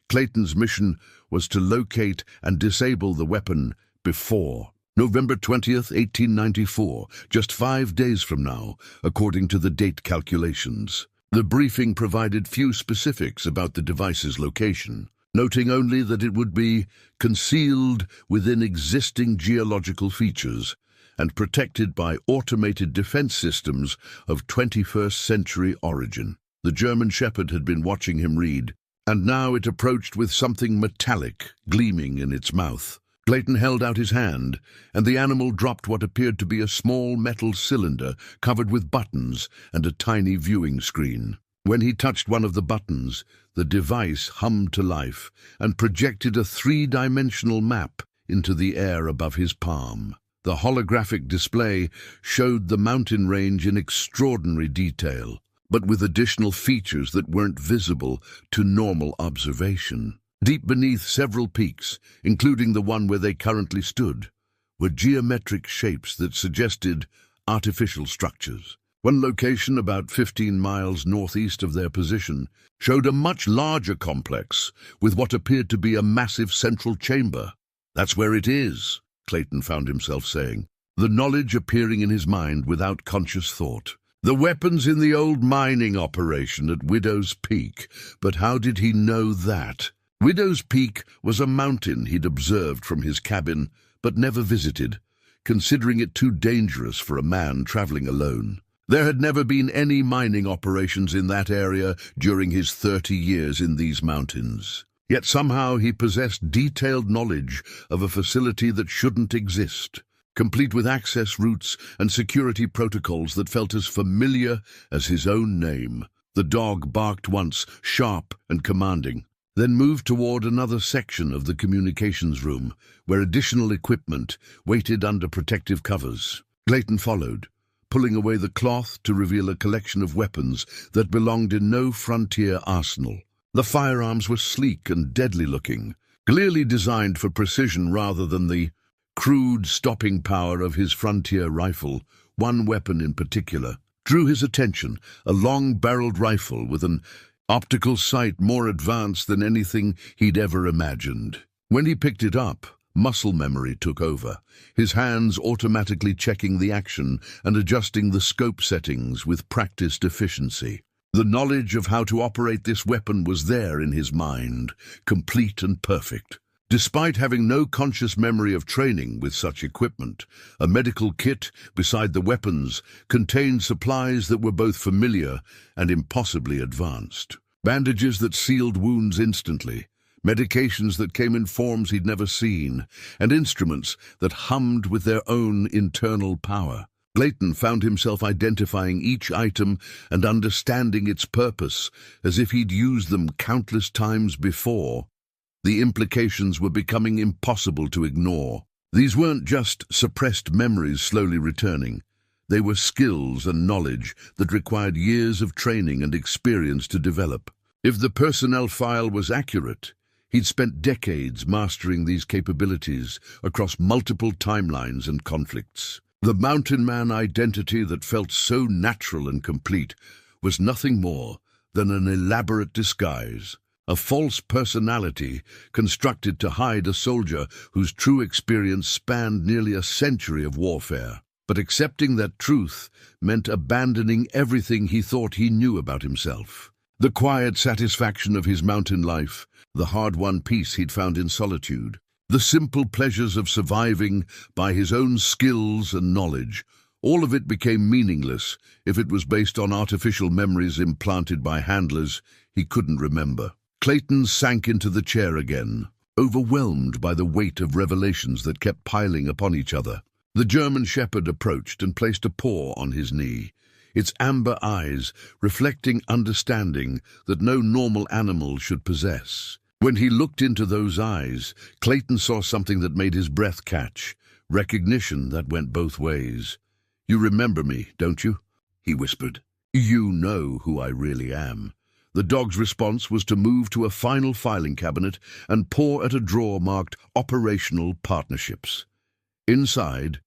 [SPEAKER 1] Clayton's mission was to locate and disable the weapon before November 20th, 1894, just 5 days from now, according to the date calculations. The briefing provided few specifics about the device's location, noting only that it would be concealed within existing geological features and protected by automated defense systems of 21st century origin. The German Shepherd had been watching him read, and now it approached with something metallic gleaming in its mouth. Clayton held out his hand, and the animal dropped what appeared to be a small metal cylinder covered with buttons and a tiny viewing screen. When he touched one of the buttons, the device hummed to life and projected a 3-dimensional map into the air above his palm. The holographic display showed the mountain range in extraordinary detail, but with additional features that weren't visible to normal observation. Deep beneath several peaks, including the one where they currently stood, were geometric shapes that suggested artificial structures. One location, about 15 miles northeast of their position, showed a much larger complex with what appeared to be a massive central chamber. "That's where it is," Clayton found himself saying, the knowledge appearing in his mind without conscious thought. The weapons in the old mining operation at Widow's Peak, but how did he know that? Widow's Peak was a mountain he'd observed from his cabin, but never visited, considering it too dangerous for a man traveling alone. There had never been any mining operations in that area during his 30 years in these mountains. Yet somehow he possessed detailed knowledge of a facility that shouldn't exist, complete with access routes and security protocols that felt as familiar as his own name. The dog barked once, sharp and commanding, then moved toward another section of the communications room, where additional equipment waited under protective covers. Clayton followed, pulling away the cloth to reveal a collection of weapons that belonged in no frontier arsenal. The firearms were sleek and deadly-looking, clearly designed for precision rather than the crude stopping power of his frontier rifle. One weapon in particular drew his attention, a long-barreled rifle with an optical sight more advanced than anything he'd ever imagined. When he picked it up, muscle memory took over, his hands automatically checking the action and adjusting the scope settings with practiced efficiency. The knowledge of how to operate this weapon was there in his mind, complete and perfect. Despite having no conscious memory of training with such equipment, a medical kit beside the weapons contained supplies that were both familiar and impossibly advanced. Bandages that sealed wounds instantly, medications that came in forms he'd never seen, and instruments that hummed with their own internal power. Clayton found himself identifying each item and understanding its purpose as if he'd used them countless times before. The implications were becoming impossible to ignore. These weren't just suppressed memories slowly returning. They were skills and knowledge that required years of training and experience to develop. If the personnel file was accurate, he'd spent decades mastering these capabilities across multiple timelines and conflicts. The mountain man identity that felt so natural and complete was nothing more than an elaborate disguise, a false personality constructed to hide a soldier whose true experience spanned nearly a century of warfare. But accepting that truth meant abandoning everything he thought he knew about himself. The quiet satisfaction of his mountain life, the hard-won peace he'd found in solitude, the simple pleasures of surviving by his own skills and knowledge, All of it became meaningless if it was based on artificial memories implanted by handlers he couldn't remember. Clayton sank into the chair again, overwhelmed by the weight of revelations that kept piling upon each other. The German shepherd approached and placed a paw on his knee, its amber eyes reflecting understanding that no normal animal should possess. When he looked into those eyes, Clayton saw something that made his breath catch, recognition that went both ways. "You remember me, don't you?" he whispered. "You know who I really am." The dog's response was to move to a final filing cabinet and paw at a drawer marked Operational Partnerships. Inside,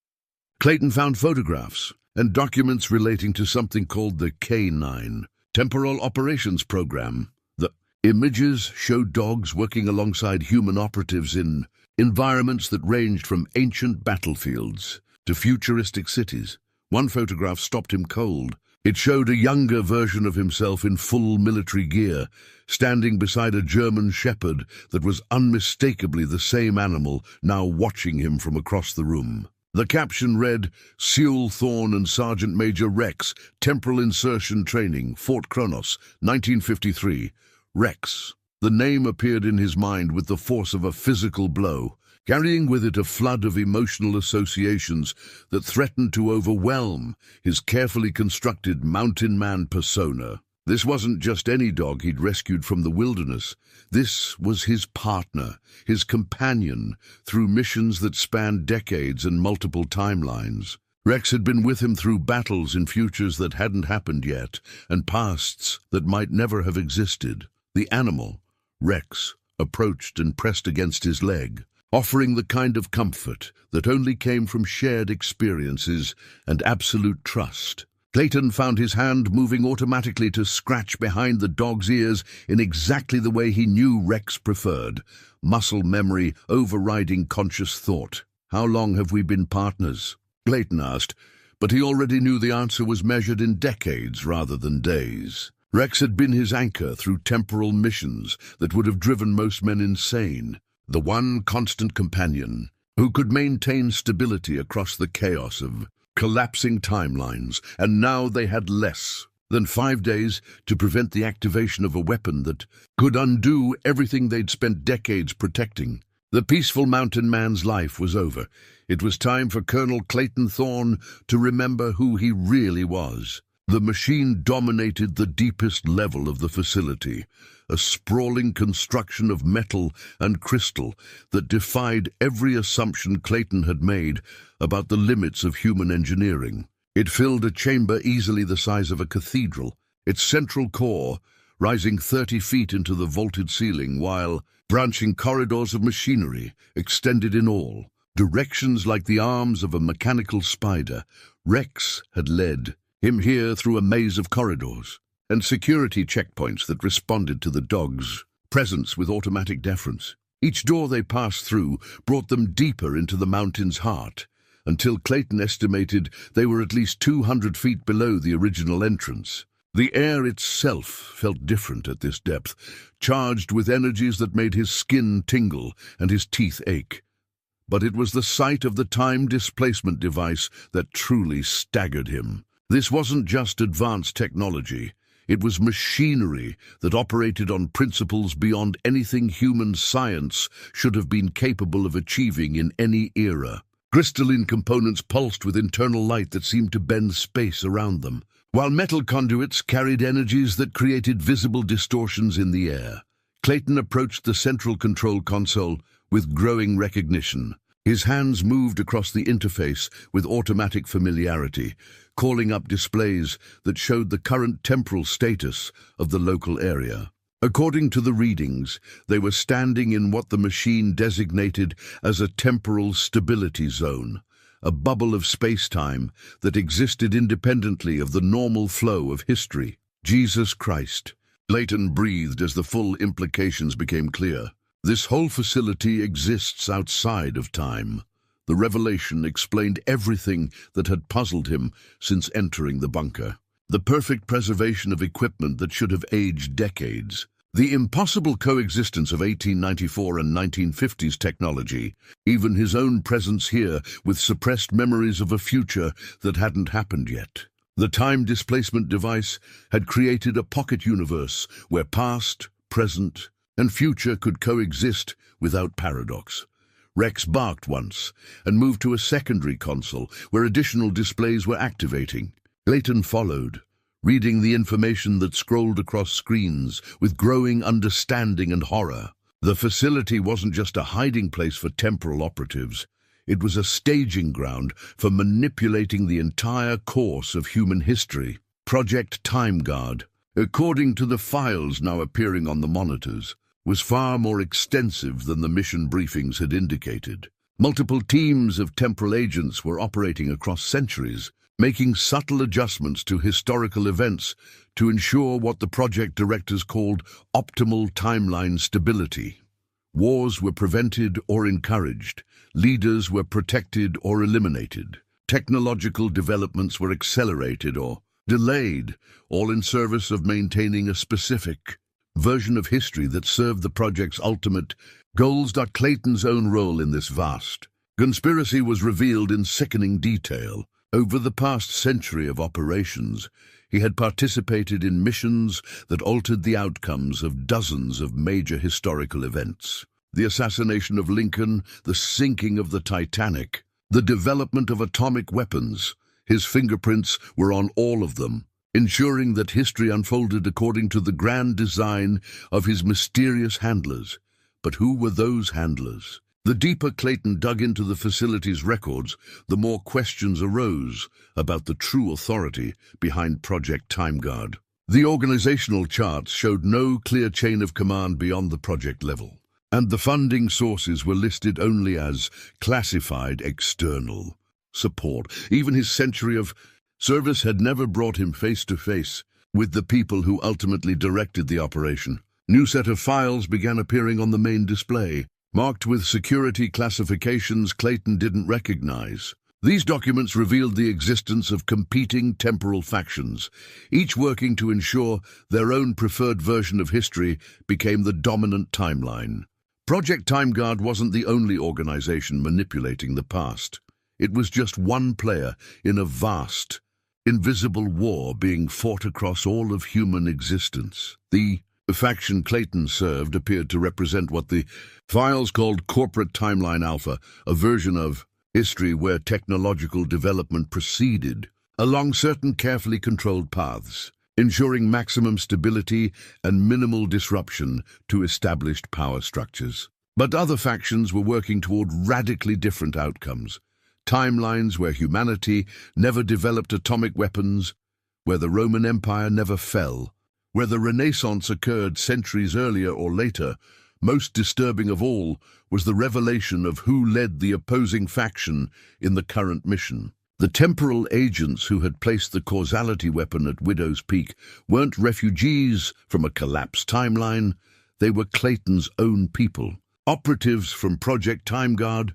[SPEAKER 1] Clayton found photographs and documents relating to something called the K9, Temporal Operations Program. The images showed dogs working alongside human operatives in environments that ranged from ancient battlefields to futuristic cities. One photograph stopped him cold. It showed a younger version of himself in full military gear, standing beside a German shepherd that was unmistakably the same animal now watching him from across the room. The caption read, "Seul Thorne and Sergeant Major Rex, Temporal Insertion Training, Fort Kronos, 1953. Rex." The name appeared in his mind with the force of a physical blow, carrying with it a flood of emotional associations that threatened to overwhelm his carefully constructed mountain man persona. This wasn't just any dog he'd rescued from the wilderness. This was his partner, his companion, through missions that spanned decades and multiple timelines. Rex had been with him through battles in futures that hadn't happened yet, and pasts that might never have existed. The animal, Rex, approached and pressed against his leg, offering the kind of comfort that only came from shared experiences and absolute trust. Clayton found his hand moving automatically to scratch behind the dog's ears in exactly the way he knew Rex preferred, muscle memory overriding conscious thought. "How long have we been partners?" Clayton asked, but he already knew the answer was measured in decades rather than days. Rex had been his anchor through temporal missions that would have driven most men insane. The one constant companion who could maintain stability across the chaos of collapsing timelines, and now they had less than 5 days to prevent the activation of a weapon that could undo everything they'd spent decades protecting. The peaceful mountain man's life was over. It was time for Colonel Clayton Thorne to remember who he really was. The machine dominated the deepest level of the facility, a sprawling construction of metal and crystal that defied every assumption Clayton had made about the limits of human engineering. It filled a chamber easily the size of a cathedral, its central core rising 30 feet into the vaulted ceiling, while branching corridors of machinery extended in all directions like the arms of a mechanical spider. Rex had led him here through a maze of corridors and security checkpoints that responded to the dog's presence with automatic deference. Each door they passed through brought them deeper into the mountain's heart, until Clayton estimated they were at least 200 feet below the original entrance. The air itself felt different at this depth, charged with energies that made his skin tingle and his teeth ache. But it was the sight of the time displacement device that truly staggered him. This wasn't just advanced technology. It was machinery that operated on principles beyond anything human science should have been capable of achieving in any era. Crystalline components pulsed with internal light that seemed to bend space around them, while metal conduits carried energies that created visible distortions in the air. Clayton approached the central control console with growing recognition. His hands moved across the interface with automatic familiarity, calling up displays that showed the current temporal status of the local area. According to the readings, they were standing in what the machine designated as a temporal stability zone, a bubble of space-time that existed independently of the normal flow of history. Jesus Christ. Clayton breathed as the full implications became clear. This whole facility exists outside of time. The revelation explained everything that had puzzled him since entering the bunker. The perfect preservation of equipment that should have aged decades. The impossible coexistence of 1894 and 1950s technology, even his own presence here with suppressed memories of a future that hadn't happened yet. The time displacement device had created a pocket universe where past, present, and future could coexist without paradox. Rex barked once and moved to a secondary console where additional displays were activating. Clayton followed, reading the information that scrolled across screens with growing understanding and horror. The facility wasn't just a hiding place for temporal operatives. It was a staging ground for manipulating the entire course of human history. Project Time Guard, according to the files now appearing on the monitors, was far more extensive than the mission briefings had indicated. Multiple teams of temporal agents were operating across centuries, making subtle adjustments to historical events to ensure what the project directors called optimal timeline stability. Wars were prevented or encouraged, leaders were protected or eliminated, technological developments were accelerated or delayed, all in service of maintaining a specific version of history that served the project's ultimate goals. Clayton's own role in this vast conspiracy was revealed in sickening detail. Over the past century of operations, he had participated in missions that altered the outcomes of dozens of major historical events. The assassination of Lincoln, the sinking of the Titanic, the development of atomic weapons. His fingerprints were on all of them, ensuring that history unfolded according to the grand design of his mysterious handlers. But who were those handlers? The deeper Clayton dug into the facility's records, the more questions arose about the true authority behind Project Time Guard. The organizational charts showed no clear chain of command beyond the project level, and the funding sources were listed only as classified external support. Even his century of service had never brought him face to face with the people who ultimately directed the operation. New set of files began appearing on the main display, marked with security classifications Clayton didn't recognize. These documents revealed the existence of competing temporal factions, each working to ensure their own preferred version of history became the dominant timeline. Project Time Guard wasn't the only organization manipulating the past. It was just one player in a vast, invisible war being fought across all of human existence. The faction Clayton served appeared to represent what the files called Corporate Timeline Alpha, a version of history where technological development proceeded along certain carefully controlled paths, ensuring maximum stability and minimal disruption to established power structures. But other factions were working toward radically different outcomes. Timelines where humanity never developed atomic weapons, where the Roman Empire never fell, where the Renaissance occurred centuries earlier or later. Most disturbing of all was the revelation of who led the opposing faction in the current mission. The temporal agents who had placed the causality weapon at Widow's Peak weren't refugees from a collapsed timeline. They were Clayton's own people, operatives from Project Time Guard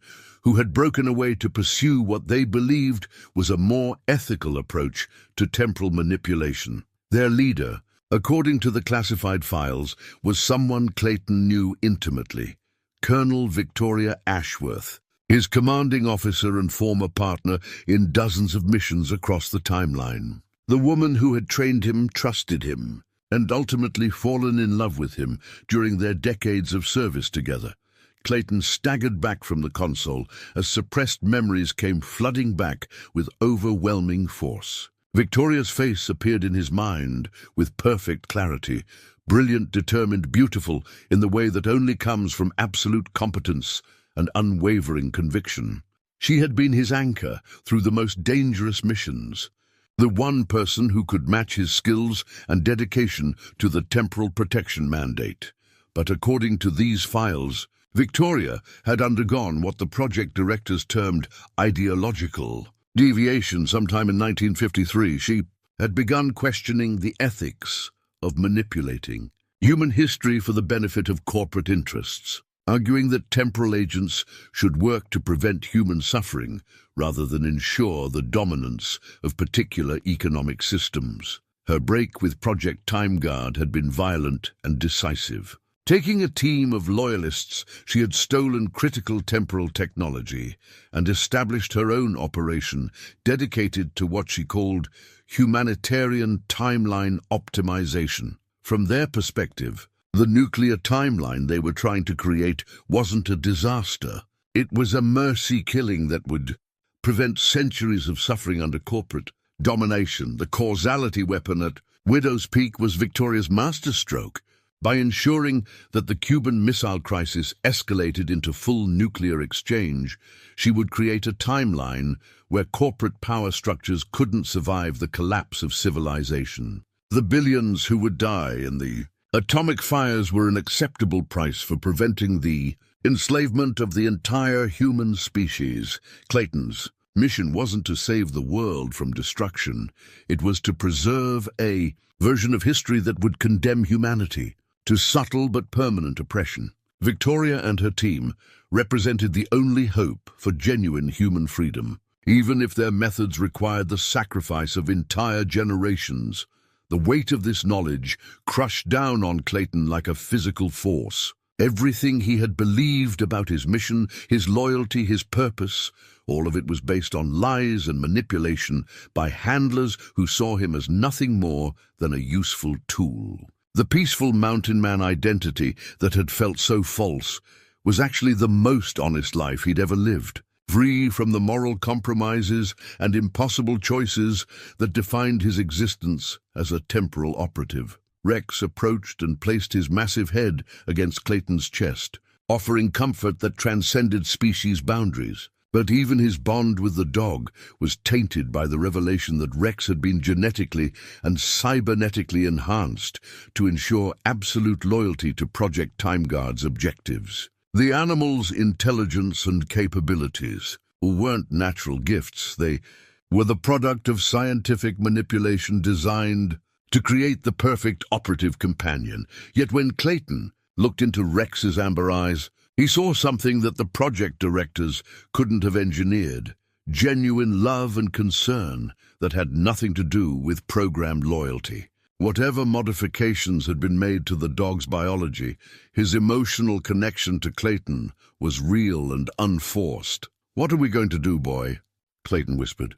[SPEAKER 1] who had broken away to pursue what they believed was a more ethical approach to temporal manipulation. Their leader, according to the classified files, was someone Clayton knew intimately, Colonel Victoria Ashworth, his commanding officer and former partner in dozens of missions across the timeline. The woman who had trained him trusted him, and ultimately fallen in love with him during their decades of service together. Clayton staggered back from the console as suppressed memories came flooding back with overwhelming force. Victoria's face appeared in his mind with perfect clarity, brilliant, determined, beautiful in the way that only comes from absolute competence and unwavering conviction. She had been his anchor through the most dangerous missions, the one person who could match his skills and dedication to the temporal protection mandate. But according to these files, Victoria had undergone what the project directors termed ideological deviation. Sometime in 1953, she had begun questioning the ethics of manipulating human history for the benefit of corporate interests, arguing that temporal agents should work to prevent human suffering rather than ensure the dominance of particular economic systems. Her break with Project Time Guard had been violent and decisive. Taking a team of loyalists, she had stolen critical temporal technology and established her own operation dedicated to what she called humanitarian timeline optimization. From their perspective, the nuclear timeline they were trying to create wasn't a disaster. It was a mercy killing that would prevent centuries of suffering under corporate domination. The causality weapon at Widow's Peak was Victoria's masterstroke. By ensuring that the Cuban Missile Crisis escalated into full nuclear exchange, she would create a timeline where corporate power structures couldn't survive the collapse of civilization. The billions who would die in the atomic fires were an acceptable price for preventing the enslavement of the entire human species. Clayton's mission wasn't to save the world from destruction. It was to preserve a version of history that would condemn humanity to subtle but permanent oppression. Victoria and her team represented the only hope for genuine human freedom. Even if their methods required the sacrifice of entire generations, the weight of this knowledge crushed down on Clayton like a physical force. Everything he had believed about his mission, his loyalty, his purpose, all of it was based on lies and manipulation by handlers who saw him as nothing more than a useful tool. The peaceful mountain man identity that had felt so false was actually the most honest life he'd ever lived, free from the moral compromises and impossible choices that defined his existence as a temporal operative. Rex approached and placed his massive head against Clayton's chest, offering comfort that transcended species boundaries. But even his bond with the dog was tainted by the revelation that Rex had been genetically and cybernetically enhanced to ensure absolute loyalty to Project Time Guard's objectives. The animal's intelligence and capabilities weren't natural gifts. They were the product of scientific manipulation designed to create the perfect operative companion. Yet when Clayton looked into Rex's amber eyes, he saw something that the project directors couldn't have engineered: genuine love and concern that had nothing to do with programmed loyalty. Whatever modifications had been made to the dog's biology, his emotional connection to Clayton was real and unforced. "What are we going to do, boy?" Clayton whispered.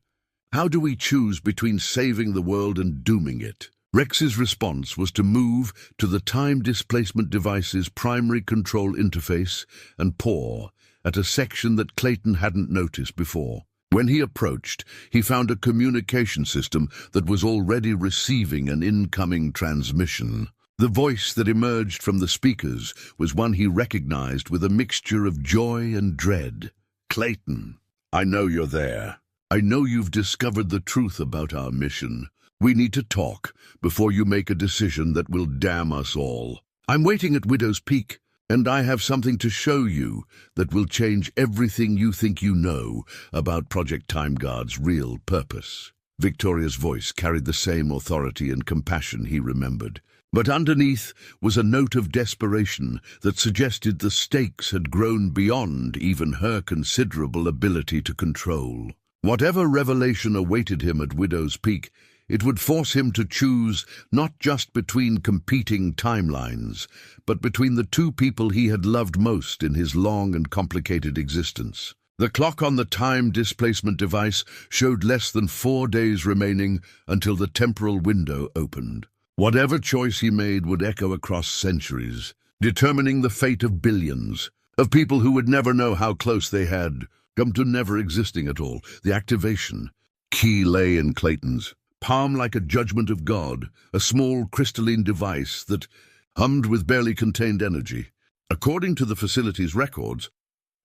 [SPEAKER 1] "How do we choose between saving the world and dooming it?" Rex's response was to move to the time displacement device's primary control interface and paw at a section that Clayton hadn't noticed before. When he approached, he found a communication system that was already receiving an incoming transmission. The voice that emerged from the speakers was one he recognized with a mixture of joy and dread. "Clayton, I know you're there. I know you've discovered the truth about our mission. We need to talk before you make a decision that will damn us all. I'm waiting at Widow's Peak, and I have something to show you that will change everything you think you know about Project Time Guard's real purpose." Victoria's voice carried the same authority and compassion he remembered. But underneath was a note of desperation that suggested the stakes had grown beyond even her considerable ability to control. Whatever revelation awaited him at Widow's Peak, it would force him to choose not just between competing timelines, but between the two people he had loved most in his long and complicated existence. The clock on the time displacement device showed less than 4 days remaining until the temporal window opened. Whatever choice he made would echo across centuries, determining the fate of billions, of people who would never know how close they had come to never existing at all. The activation key lay in Clayton's palm like a judgment of God, a small crystalline device that hummed with barely contained energy. According to the facility's records,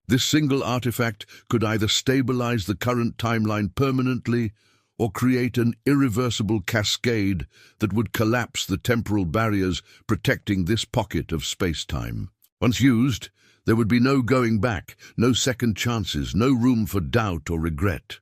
[SPEAKER 1] this single artifact could either stabilize the current timeline permanently or create an irreversible cascade that would collapse the temporal barriers protecting this pocket of space-time. Once used, there would be no going back, no second chances, no room for doubt or regret.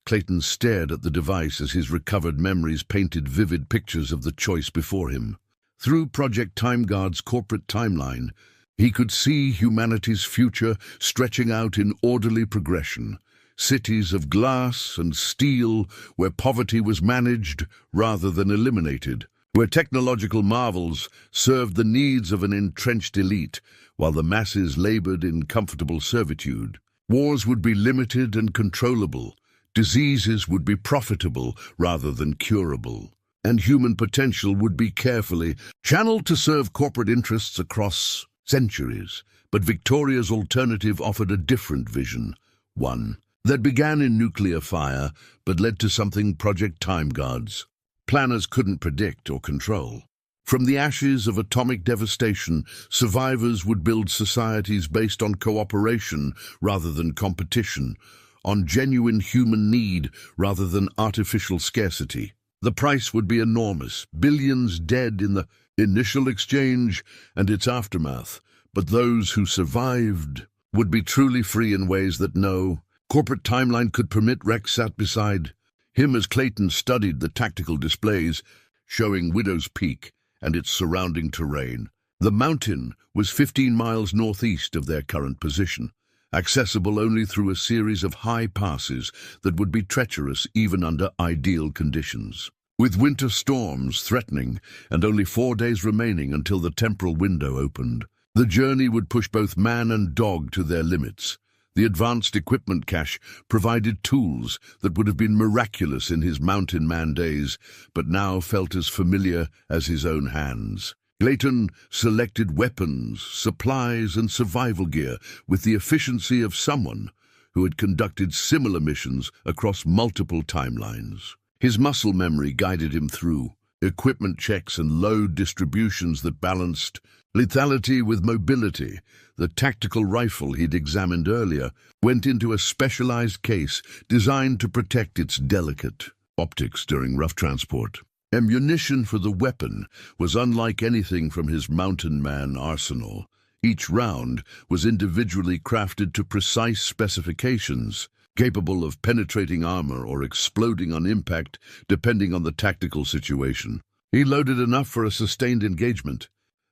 [SPEAKER 1] Clayton stared at the device as his recovered memories painted vivid pictures of the choice before him. Through Project Time Guard's corporate timeline, he could see humanity's future stretching out in orderly progression, cities of glass and steel where poverty was managed rather than eliminated, where technological marvels served the needs of an entrenched elite while the masses labored in comfortable servitude. Wars would be limited and controllable, diseases would be profitable rather than curable, and human potential would be carefully channeled to serve corporate interests across centuries. But Victoria's alternative offered a different vision, one that began in nuclear fire but led to something Project Time Guards planners couldn't predict or control. From the ashes of atomic devastation, survivors would build societies based on cooperation rather than competition, on genuine human need rather than artificial scarcity. The price would be enormous, billions dead in the initial exchange and its aftermath, but those who survived would be truly free in ways that no corporate timeline could permit. Rex sat beside him as Clayton studied the tactical displays showing Widow's Peak and its surrounding terrain. The mountain was 15 miles northeast of their current position, accessible only through a series of high passes that would be treacherous even under ideal conditions. With winter storms threatening and only 4 days remaining until the temporal window opened, the journey would push both man and dog to their limits. The advanced equipment cache provided tools that would have been miraculous in his mountain man days, but now felt as familiar as his own hands. Clayton selected weapons, supplies, and survival gear with the efficiency of someone who had conducted similar missions across multiple timelines. His muscle memory guided him through equipment checks and load distributions that balanced lethality with mobility. The tactical rifle he'd examined earlier went into a specialized case designed to protect its delicate optics during rough transport. Ammunition for the weapon was unlike anything from his mountain man arsenal. Each round was individually crafted to precise specifications, capable of penetrating armor or exploding on impact depending on the tactical situation. He loaded enough for a sustained engagement.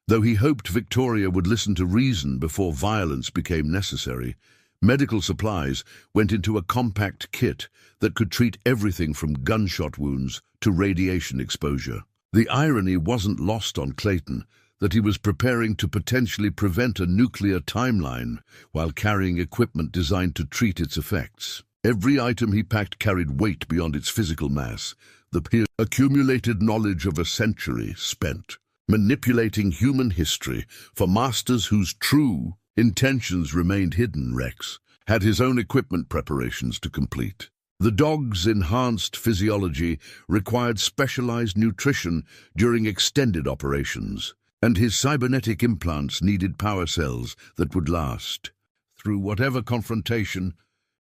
[SPEAKER 1] Though he hoped Victoria would listen to reason before violence became necessary, medical supplies went into a compact kit that could treat everything from gunshot wounds to radiation exposure. The irony wasn't lost on Clayton that he was preparing to potentially prevent a nuclear timeline while carrying equipment designed to treat its effects. Every item he packed carried weight beyond its physical mass, the accumulated knowledge of a century spent manipulating human history for masters whose true intentions remained hidden. Rex had his own equipment preparations to complete. The dog's enhanced physiology required specialized nutrition during extended operations, and his cybernetic implants needed power cells that would last through whatever confrontation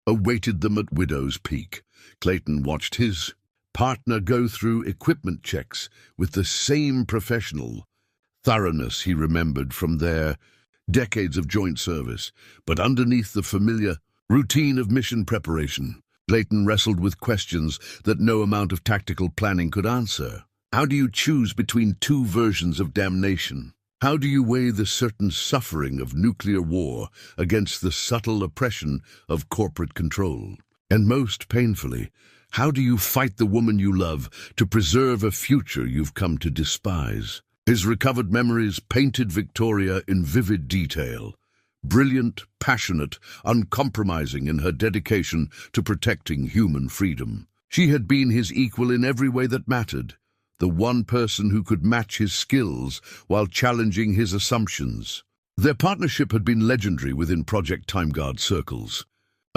[SPEAKER 1] awaited them at Widow's Peak. Clayton watched his partner go through equipment checks with the same professional thoroughness he remembered from their decades of joint service. But underneath the familiar routine of mission preparation, Clayton wrestled with questions that no amount of tactical planning could answer. How do you choose between two versions of damnation? How do you weigh the certain suffering of nuclear war against the subtle oppression of corporate control? And most painfully, how do you fight the woman you love to preserve a future you've come to despise? His recovered memories painted Victoria in vivid detail. Brilliant, passionate, uncompromising in her dedication to protecting human freedom. She had been his equal in every way that mattered, the one person who could match his skills while challenging his assumptions. Their partnership had been legendary within Project Time Guard circles.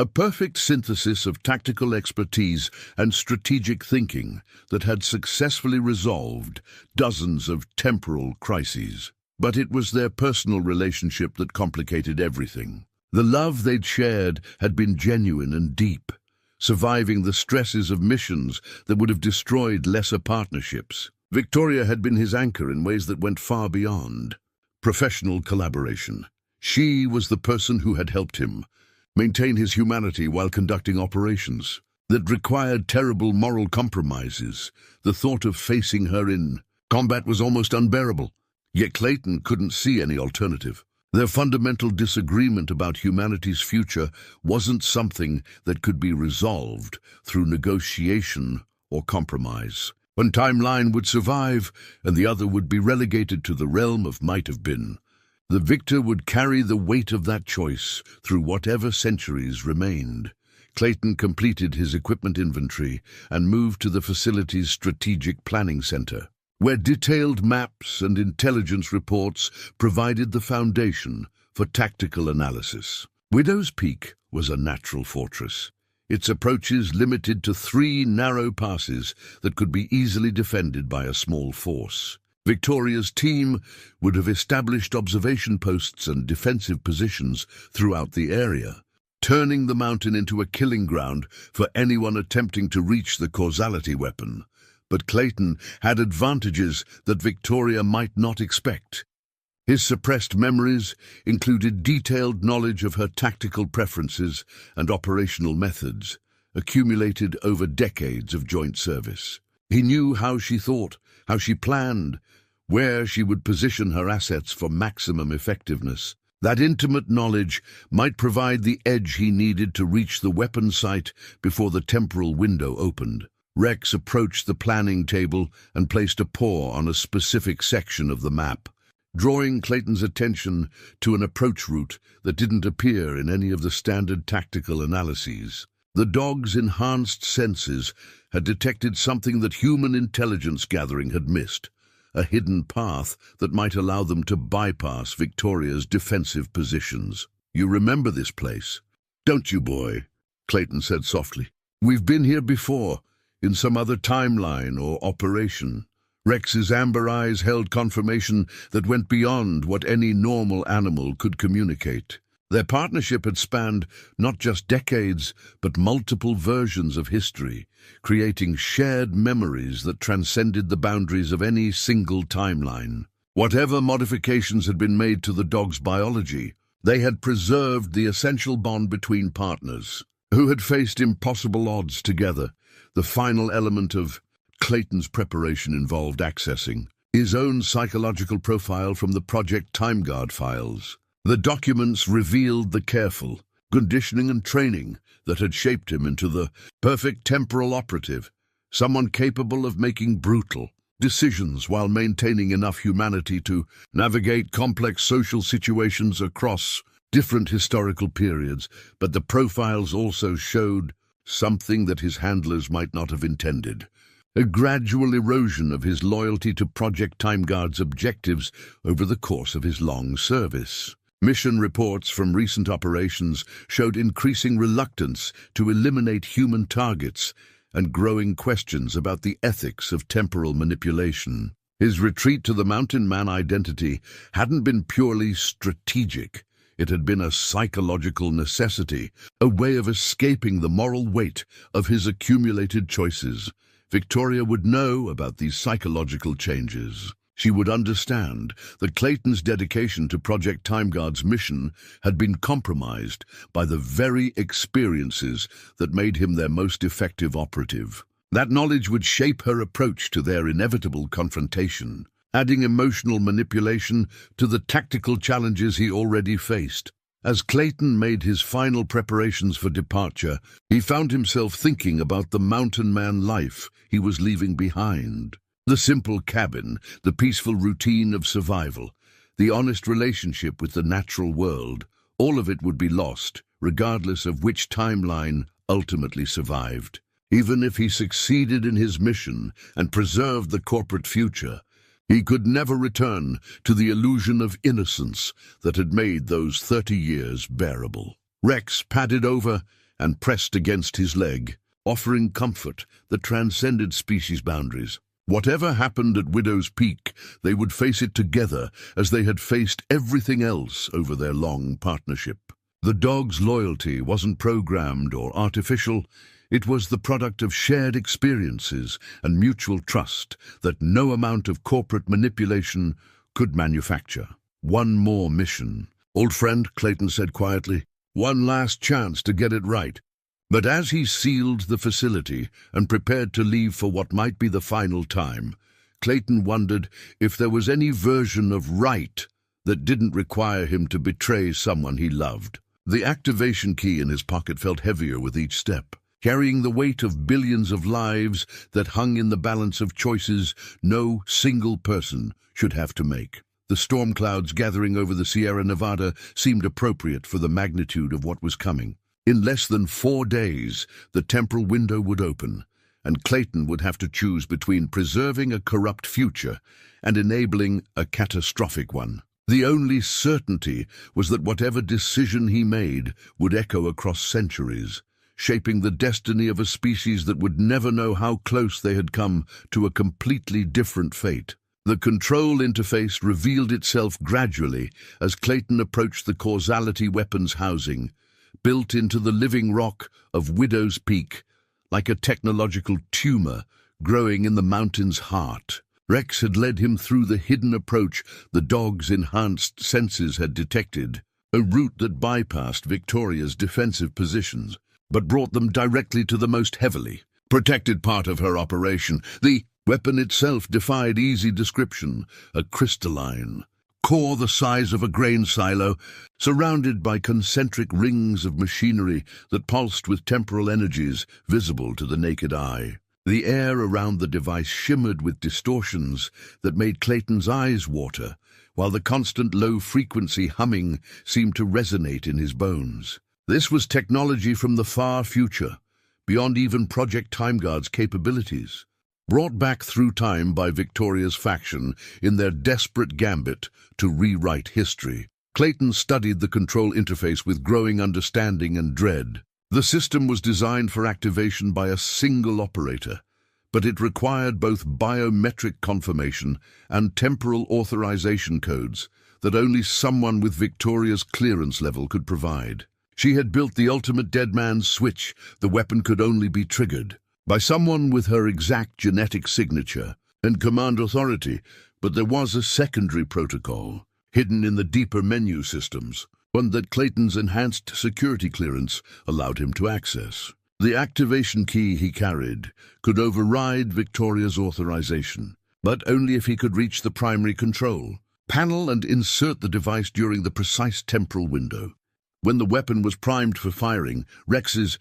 [SPEAKER 1] A perfect synthesis of tactical expertise and strategic thinking that had successfully resolved dozens of temporal crises. But it was their personal relationship that complicated everything. The love they'd shared had been genuine and deep, surviving the stresses of missions that would have destroyed lesser partnerships. Victoria had been his anchor in ways that went far beyond professional collaboration. She was the person who had helped him maintain his humanity while conducting operations that required terrible moral compromises. The thought of facing her in combat was almost unbearable, yet Clayton couldn't see any alternative. Their fundamental disagreement about humanity's future wasn't something that could be resolved through negotiation or compromise. One timeline would survive, and the other would be relegated to the realm of might have been. The victor would carry the weight of that choice through whatever centuries remained. Clayton completed his equipment inventory and moved to the facility's strategic planning center, where detailed maps and intelligence reports provided the foundation for tactical analysis. Widow's Peak was a natural fortress, its approaches limited to 3 narrow passes that could be easily defended by a small force. Victoria's team would have established observation posts and defensive positions throughout the area, turning the mountain into a killing ground for anyone attempting to reach the causality weapon. But Clayton had advantages that Victoria might not expect. His suppressed memories included detailed knowledge of her tactical preferences and operational methods, accumulated over decades of joint service. He knew how she thought, how she planned, where she would position her assets for maximum effectiveness. That intimate knowledge might provide the edge he needed to reach the weapon site before the temporal window opened. Rex approached the planning table and placed a paw on a specific section of the map, drawing Clayton's attention to an approach route that didn't appear in any of the standard tactical analyses. The dog's enhanced senses had detected something that human intelligence gathering had missed, a hidden path that might allow them to bypass Victoria's defensive positions. "You remember this place, don't you, boy?" Clayton said softly. "We've been here before, in some other timeline or operation." Rex's amber eyes held confirmation that went beyond what any normal animal could communicate. Their partnership had spanned not just decades, but multiple versions of history, creating shared memories that transcended the boundaries of any single timeline. Whatever modifications had been made to the dog's biology, they had preserved the essential bond between partners, who had faced impossible odds together. The final element of Clayton's preparation involved accessing his own psychological profile from the Project TimeGuard files. The documents revealed the careful conditioning and training that had shaped him into the perfect temporal operative, someone capable of making brutal decisions while maintaining enough humanity to navigate complex social situations across different historical periods. But the profiles also showed something that his handlers might not have intended: a gradual erosion of his loyalty to Project TimeGuard's objectives over the course of his long service. Mission reports from recent operations showed increasing reluctance to eliminate human targets and growing questions about the ethics of temporal manipulation. His retreat to the Mountain Man identity hadn't been purely strategic. It had been a psychological necessity, a way of escaping the moral weight of his accumulated choices. Victoria would know about these psychological changes. She would understand that Clayton's dedication to Project TimeGuard's mission had been compromised by the very experiences that made him their most effective operative. That knowledge would shape her approach to their inevitable confrontation, adding emotional manipulation to the tactical challenges he already faced. As Clayton made his final preparations for departure, he found himself thinking about the mountain man life he was leaving behind. The simple cabin, the peaceful routine of survival, the honest relationship with the natural world, all of it would be lost, regardless of which timeline ultimately survived. Even if he succeeded in his mission and preserved the corporate future, he could never return to the illusion of innocence that had made those 30 years bearable. Rex padded over and pressed against his leg, offering comfort that transcended species boundaries. Whatever happened at Widow's Peak, they would face it together as they had faced everything else over their long partnership. The dog's loyalty wasn't programmed or artificial. It was the product of shared experiences and mutual trust that no amount of corporate manipulation could manufacture. "One more mission, old friend," Clayton said quietly. "One last chance to get it right." But as he sealed the facility and prepared to leave for what might be the final time, Clayton wondered if there was any version of right that didn't require him to betray someone he loved. The activation key in his pocket felt heavier with each step, carrying the weight of billions of lives that hung in the balance of choices no single person should have to make. The storm clouds gathering over the Sierra Nevada seemed appropriate for the magnitude of what was coming. In less than 4 days, the temporal window would open, and Clayton would have to choose between preserving a corrupt future and enabling a catastrophic one. The only certainty was that whatever decision he made would echo across centuries, shaping the destiny of a species that would never know how close they had come to a completely different fate. The control interface revealed itself gradually as Clayton approached the causality weapons housing, built into the living rock of Widow's Peak, like a technological tumor growing in the mountain's heart. Rex had led him through the hidden approach the dog's enhanced senses had detected, a route that bypassed Victoria's defensive positions, but brought them directly to the most heavily protected part of her operation. The weapon itself defied easy description, a crystalline core the size of a grain silo, surrounded by concentric rings of machinery that pulsed with temporal energies visible to the naked eye. The air around the device shimmered with distortions that made Clayton's eyes water, while the constant low-frequency humming seemed to resonate in his bones. This was technology from the far future, beyond even Project Timeguard's capabilities, brought back through time by Victoria's faction in their desperate gambit to rewrite history. Clayton studied the control interface with growing understanding and dread. The system was designed for activation by a single operator, but it required both biometric confirmation and temporal authorization codes that only someone with Victoria's clearance level could provide. She had built the ultimate dead man's switch. The weapon could only be triggered by someone with her exact genetic signature and command authority, but there was a secondary protocol, hidden in the deeper menu systems, one that Clayton's enhanced security clearance allowed him to access. The activation key he carried could override Victoria's authorization, but only if he could reach the primary control panel and insert the device during the precise temporal window. When the weapon was primed for firing, Rex's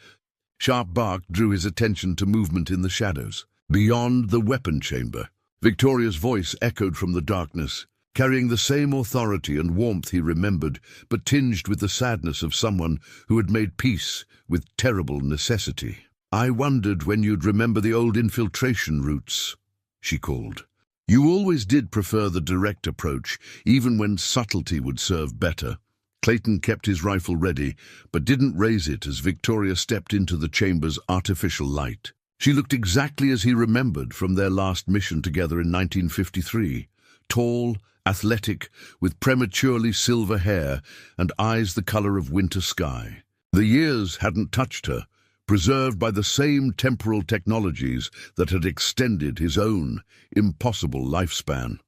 [SPEAKER 1] sharp bark drew his attention to movement in the shadows. Beyond the weapon chamber, Victoria's voice echoed from the darkness, carrying the same authority and warmth he remembered, but tinged with the sadness of someone who had made peace with terrible necessity. "I wondered when you'd remember the old infiltration routes," she called. "You always did prefer the direct approach, even when subtlety would serve better." Clayton kept his rifle ready, but didn't raise it as Victoria stepped into the chamber's artificial light. She looked exactly as he remembered from their last mission together in 1953, tall, athletic, with prematurely silver hair and eyes the color of winter sky. The years hadn't touched her, preserved by the same temporal technologies that had extended his own impossible lifespan.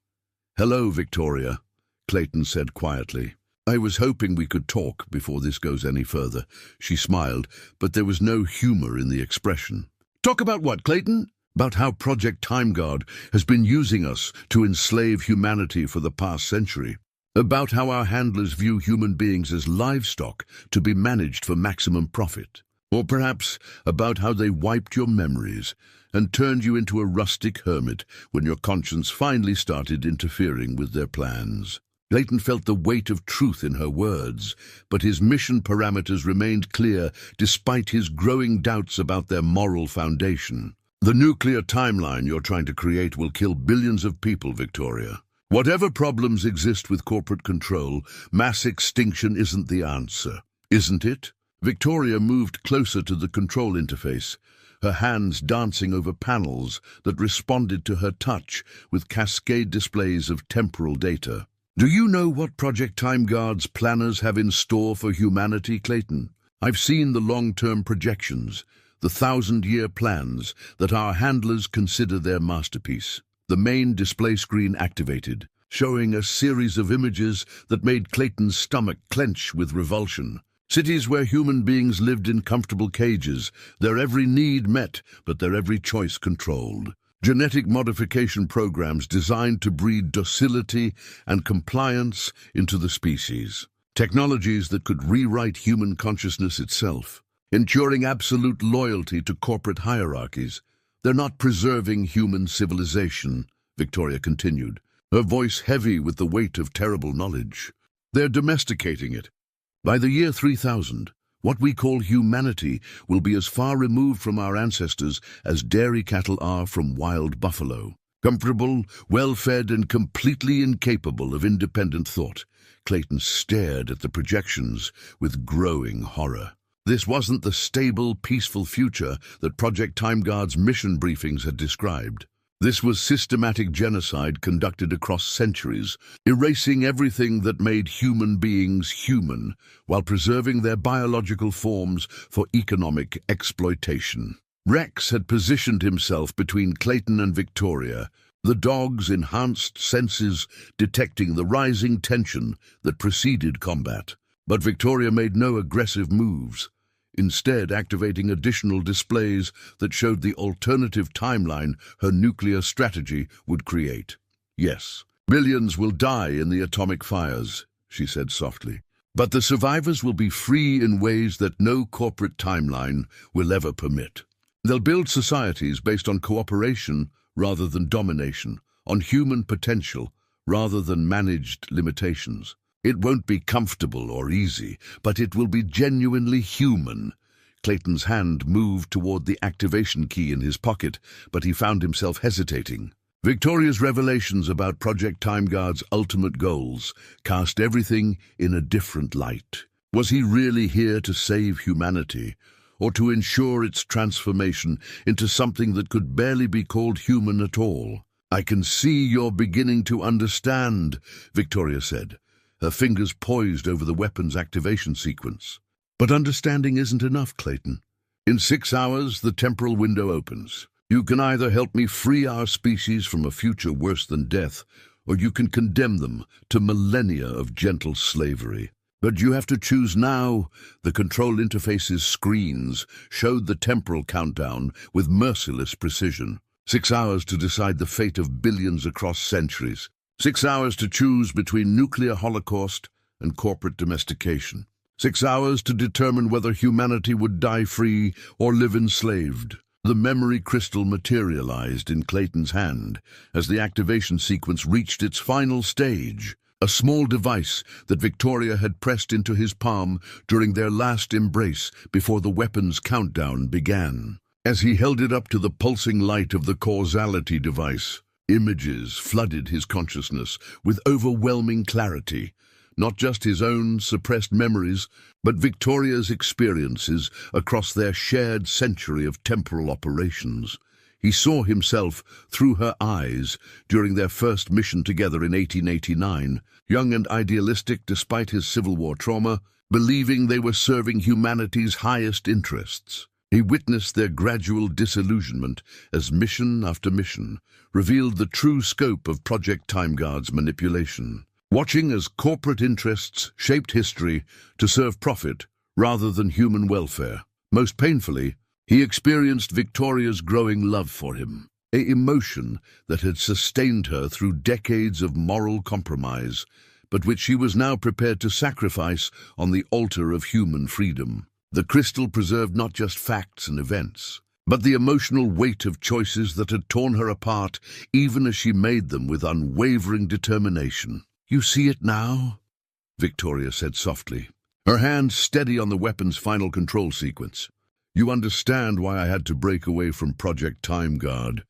[SPEAKER 1] "Hello, Victoria," Clayton said quietly. "I was hoping we could talk before this goes any further." She smiled, but there was no humor in the expression. "Talk about what, Clayton?" "About how Project Timeguard has been using us to enslave humanity for the past century. About how our handlers view human beings as livestock to be managed for maximum profit. Or perhaps about how they wiped your memories and turned you into a rustic hermit when your conscience finally started interfering with their plans." Clayton felt the weight of truth in her words, but his mission parameters remained clear despite his growing doubts about their moral foundation. "The nuclear timeline you're trying to create will kill billions of people, Victoria. Whatever problems exist with corporate control, mass extinction isn't the answer, isn't it?" Victoria moved closer to the control interface, her hands dancing over panels that responded to her touch with cascade displays of temporal data. "Do you know what Project Timeguard's planners have in store for humanity, Clayton? I've seen the long-term projections, the 1,000-year plans that our handlers consider their masterpiece." The main display screen activated, showing a series of images that made Clayton's stomach clench with revulsion. Cities where human beings lived in comfortable cages, their every need met, but their every choice controlled. genetic modification programs designed to breed docility and compliance into the species. Technologies that could rewrite human consciousness itself, ensuring absolute loyalty to corporate hierarchies. They're not preserving human civilization, Victoria continued, her voice heavy with the weight of terrible knowledge. They're domesticating it. By the year 3000, what we call humanity will be as far removed from our ancestors as dairy cattle are from wild buffalo. Comfortable, well-fed, and completely incapable of independent thought, Clayton stared at the projections with growing horror. This wasn't the stable, peaceful future that Project Time Guard's mission briefings had described. This was systematic genocide conducted across centuries, erasing everything that made human beings human while preserving their biological forms for economic exploitation. Rex had positioned himself between Clayton and Victoria, the dog's enhanced senses detecting the rising tension that preceded combat. But Victoria made no aggressive moves, instead activating additional displays that showed the alternative timeline her nuclear strategy would create. Yes, billions will die in the atomic fires, she said softly. But the survivors will be free in ways that no corporate timeline will ever permit. They'll build societies based on cooperation rather than domination, on human potential rather than managed limitations. It won't be comfortable or easy, but it will be genuinely human. Clayton's hand moved toward the activation key in his pocket, but he found himself hesitating. Victoria's revelations about Project Time Guard's ultimate goals cast everything in a different light. Was he really here to save humanity, or to ensure its transformation into something that could barely be called human at all? "I can see you're beginning to understand," Victoria said, her fingers poised over the weapon's activation sequence. "But understanding isn't enough, Clayton. In 6 hours, the temporal window opens. You can either help me free our species from a future worse than death, or you can condemn them to millennia of gentle slavery. But you have to choose now." The control interface's screens showed the temporal countdown with merciless precision. 6 hours to decide the fate of billions across centuries. 6 hours to choose between nuclear holocaust and corporate domestication. 6 hours to determine whether humanity would die free or live enslaved. The memory crystal materialized in Clayton's hand as the activation sequence reached its final stage. A small device that Victoria had pressed into his palm during their last embrace before the weapon's countdown began. As he held it up to the pulsing light of the causality device, images flooded his consciousness with overwhelming clarity. Not just his own suppressed memories, but Victoria's experiences across their shared century of temporal operations. He saw himself through her eyes during their first mission together in 1889, young and idealistic despite his Civil War trauma, believing they were serving humanity's highest interests. He witnessed their gradual disillusionment as mission after mission revealed the true scope of Project Time Guard's manipulation. Watching as corporate interests shaped history to serve profit rather than human welfare. Most painfully, he experienced Victoria's growing love for him, an emotion that had sustained her through decades of moral compromise, but which she was now prepared to sacrifice on the altar of human freedom. The crystal preserved not just facts and events, but the emotional weight of choices that had torn her apart even as she made them with unwavering determination. "You see it now?" Victoria said softly, her hand steady on the weapon's final control sequence. "You understand why I had to break away from Project Time Guard,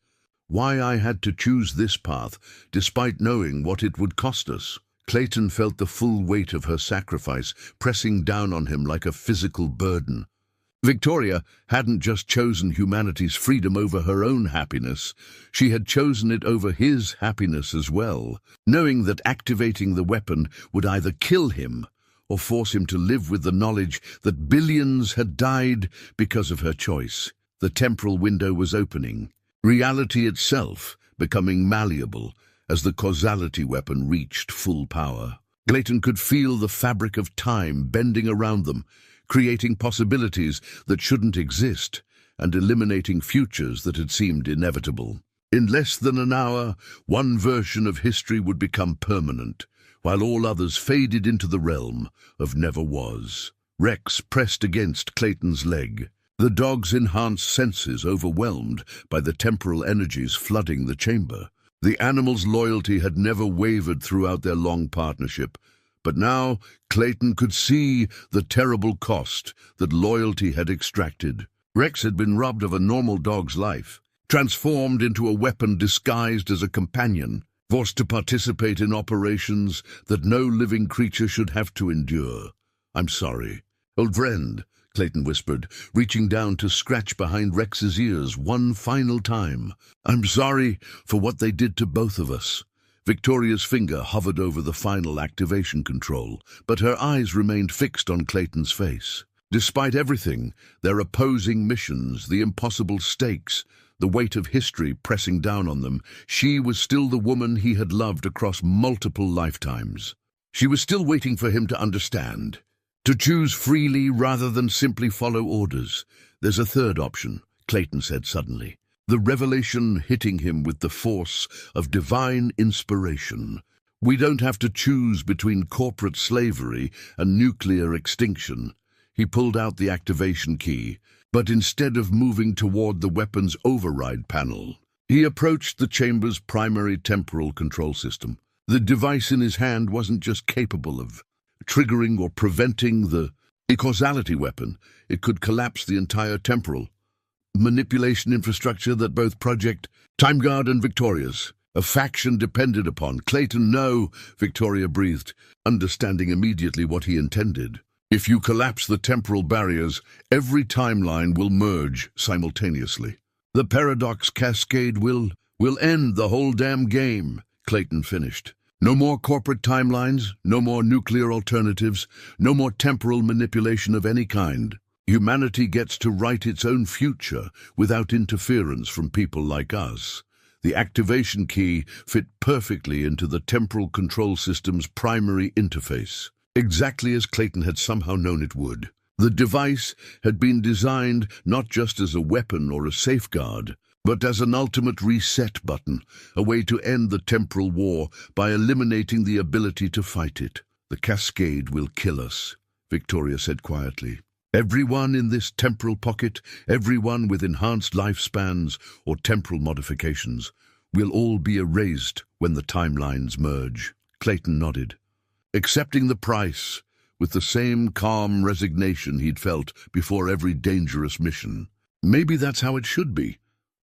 [SPEAKER 1] why I had to choose this path despite knowing what it would cost us." Clayton felt the full weight of her sacrifice pressing down on him like a physical burden. Victoria hadn't just chosen humanity's freedom over her own happiness, she had chosen it over his happiness as well, knowing that activating the weapon would either kill him or force him to live with the knowledge that billions had died because of her choice. The temporal window was opening, reality itself becoming malleable as the causality weapon reached full power. Clayton could feel the fabric of time bending around them, creating possibilities that shouldn't exist and eliminating futures that had seemed inevitable. In less than an hour, one version of history would become permanent, while all others faded into the realm of never was. Rex pressed against Clayton's leg, the dog's enhanced senses overwhelmed by the temporal energies flooding the chamber. The animal's loyalty had never wavered throughout their long partnership, but now Clayton could see the terrible cost that loyalty had extracted. Rex had been robbed of a normal dog's life, transformed into a weapon disguised as a companion, forced to participate in operations that no living creature should have to endure. "I'm sorry, old friend," Clayton whispered, reaching down to scratch behind Rex's ears one final time. "I'm sorry for what they did to both of us." Victoria's finger hovered over the final activation control, but her eyes remained fixed on Clayton's face. Despite everything, their opposing missions, the impossible stakes, the weight of history pressing down on them, she was still the woman he had loved across multiple lifetimes. She was still waiting for him to understand, to choose freely rather than simply follow orders. "There's a third option," Clayton said suddenly, the revelation hitting him with the force of divine inspiration. "We don't have to choose between corporate slavery and nuclear extinction." He pulled out the activation key, but instead of moving toward the weapon's override panel, he approached the chamber's primary temporal control system. The device in his hand wasn't just capable of triggering or preventing the causality weapon. It could collapse the entire temporal manipulation infrastructure that both Project Time Guard and Victoria's a faction depended upon. "Clayton, no," Victoria breathed, understanding immediately what he intended. "If you collapse the temporal barriers, every timeline will merge simultaneously. The paradox cascade will end the whole damn game," Clayton finished. "No more corporate timelines, no more nuclear alternatives, no more temporal manipulation of any kind. Humanity gets to write its own future without interference from people like us." The activation key fit perfectly into the temporal control system's primary interface, exactly as Clayton had somehow known it would. The device had been designed not just as a weapon or a safeguard, but as an ultimate reset button, a way to end the temporal war by eliminating the ability to fight it. "The cascade will kill us," Victoria said quietly. "Everyone in this temporal pocket, everyone with enhanced lifespans or temporal modifications, will all be erased when the timelines merge." Clayton nodded, accepting the price with the same calm resignation he'd felt before every dangerous mission. Maybe that's how it should be.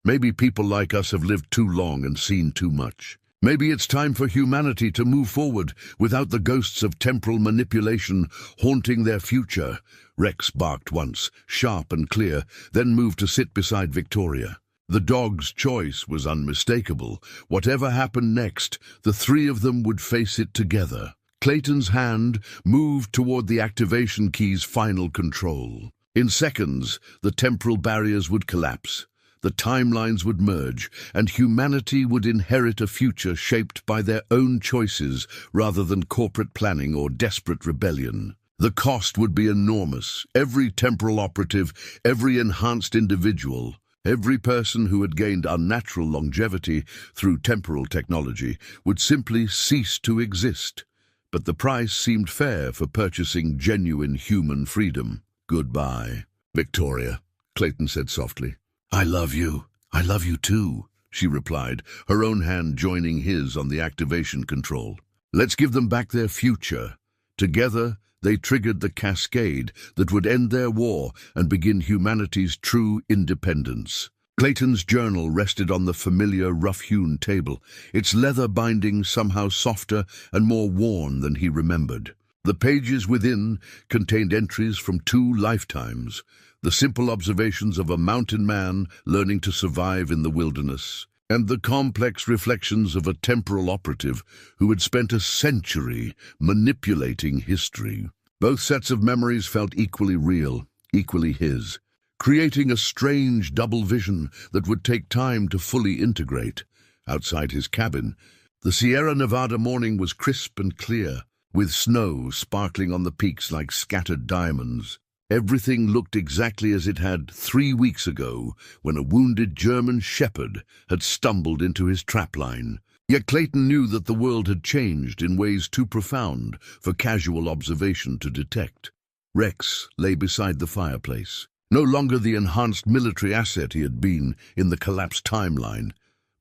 [SPEAKER 1] Maybe people like us have lived too long and seen too much. Maybe it's time for humanity to move forward without the ghosts of temporal manipulation haunting their future. Rex barked once, sharp and clear, then moved to sit beside Victoria. The dog's choice was unmistakable. Whatever happened next, the three of them would face it together. Clayton's hand moved toward the activation key's final control. In seconds, the temporal barriers would collapse, the timelines would merge, and humanity would inherit a future shaped by their own choices rather than corporate planning or desperate rebellion. The cost would be enormous. Every temporal operative, every enhanced individual, every person who had gained unnatural longevity through temporal technology would simply cease to exist. But the price seemed fair for purchasing genuine human freedom. "Goodbye, Victoria," Clayton said softly. "I love you. I love you too," she replied, her own hand joining his on the activation control. "Let's give them back their future." Together, they triggered the cascade that would end their war and begin humanity's true independence. Clayton's journal rested on the familiar rough-hewn table, its leather binding somehow softer and more worn than he remembered. The pages within contained entries from 2 lifetimes, the simple observations of a mountain man learning to survive in the wilderness, and the complex reflections of a temporal operative who had spent a century manipulating history. Both sets of memories felt equally real, equally his, creating a strange double vision that would take time to fully integrate. Outside his cabin, the Sierra Nevada morning was crisp and clear, with snow sparkling on the peaks like scattered diamonds. Everything looked exactly as it had 3 weeks ago when a wounded German shepherd had stumbled into his trapline. Yet Clayton knew that the world had changed in ways too profound for casual observation to detect. Rex lay beside the fireplace, no longer the enhanced military asset he had been in the collapsed timeline,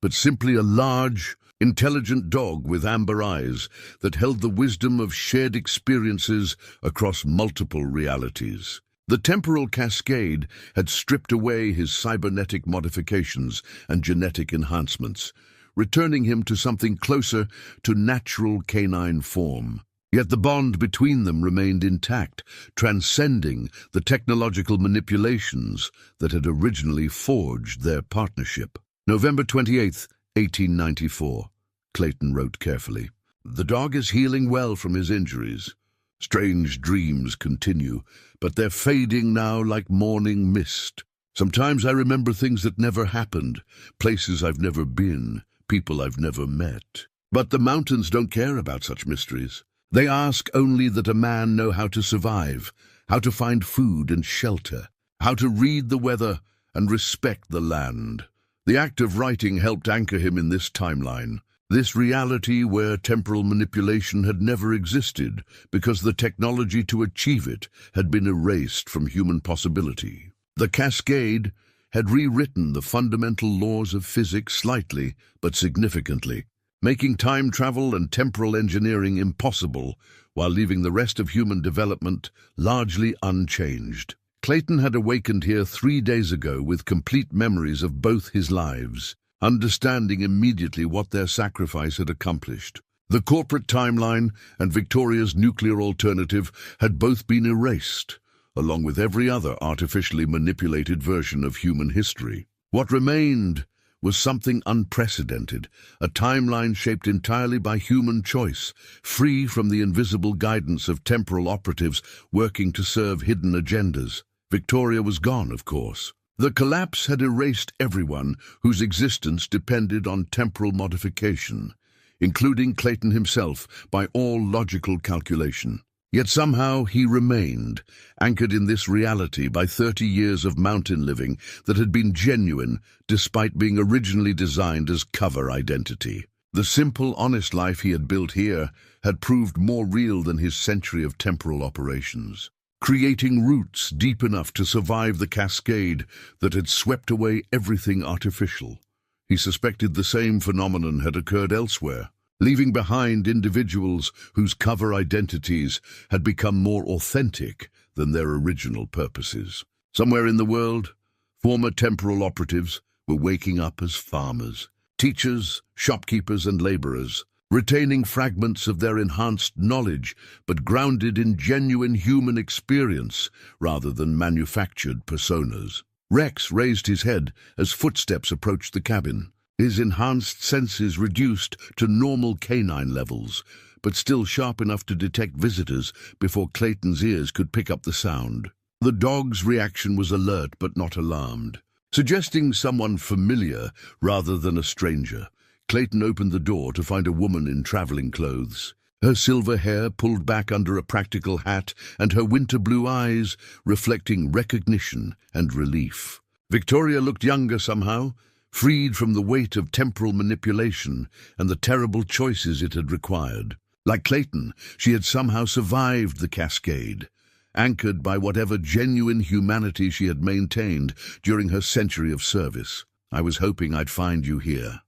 [SPEAKER 1] but simply a large, intelligent dog with amber eyes that held the wisdom of shared experiences across multiple realities. The temporal cascade had stripped away his cybernetic modifications and genetic enhancements, returning him to something closer to natural canine form. Yet the bond between them remained intact, transcending the technological manipulations that had originally forged their partnership. November 28th, 1894. Clayton wrote carefully. The dog is healing well from his injuries. Strange dreams continue, but they're fading now like morning mist. Sometimes I remember things that never happened, places I've never been, people I've never met. But the mountains don't care about such mysteries. They ask only that a man know how to survive, how to find food and shelter, how to read the weather and respect the land. The act of writing helped anchor him in this timeline, this reality where temporal manipulation had never existed because the technology to achieve it had been erased from human possibility. The cascade had rewritten the fundamental laws of physics slightly but significantly, making time travel and temporal engineering impossible while leaving the rest of human development largely unchanged. Clayton had awakened here 3 days ago with complete memories of both his lives, understanding immediately what their sacrifice had accomplished. The corporate timeline and Victoria's nuclear alternative had both been erased, along with every other artificially manipulated version of human history. What remained was something unprecedented, a timeline shaped entirely by human choice, free from the invisible guidance of temporal operatives working to serve hidden agendas. Victoria was gone, of course. The collapse had erased everyone whose existence depended on temporal modification, including Clayton himself by all logical calculation. Yet somehow he remained, anchored in this reality by 30 years of mountain living that had been genuine despite being originally designed as cover identity. The simple, honest life he had built here had proved more real than his century of temporal operations, creating roots deep enough to survive the cascade that had swept away everything artificial. He suspected the same phenomenon had occurred elsewhere, leaving behind individuals whose cover identities had become more authentic than their original purposes. Somewhere in the world, former temporal operatives were waking up as farmers, teachers, shopkeepers, and laborers, retaining fragments of their enhanced knowledge, but grounded in genuine human experience rather than manufactured personas. Rex raised his head as footsteps approached the cabin, his enhanced senses reduced to normal canine levels, but still sharp enough to detect visitors before Clayton's ears could pick up the sound. The dog's reaction was alert but not alarmed, suggesting someone familiar rather than a stranger. Clayton opened the door to find a woman in traveling clothes, her silver hair pulled back under a practical hat and her winter blue eyes reflecting recognition and relief. Victoria looked younger somehow, freed from the weight of temporal manipulation and the terrible choices it had required. Like Clayton, she had somehow survived the cascade, anchored by whatever genuine humanity she had maintained during her century of service. "I was hoping I'd find you here,"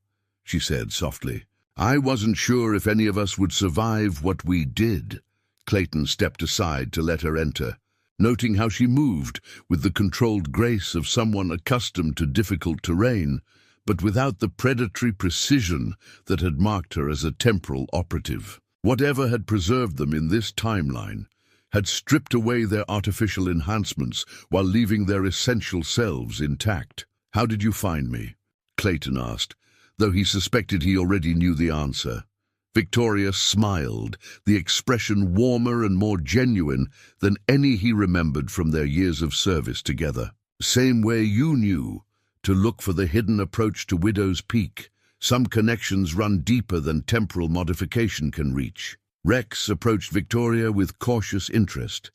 [SPEAKER 1] she said softly. "I wasn't sure if any of us would survive what we did." Clayton stepped aside to let her enter, noting how she moved with the controlled grace of someone accustomed to difficult terrain, but without the predatory precision that had marked her as a temporal operative. Whatever had preserved them in this timeline had stripped away their artificial enhancements while leaving their essential selves intact. "How did you find me?" Clayton asked, though he suspected he already knew the answer. Victoria smiled, the expression warmer and more genuine than any he remembered from their years of service together. "Same way you knew, to look for the hidden approach to Widow's Peak. Some connections run deeper than temporal modification can reach." Rex approached Victoria with cautious interest,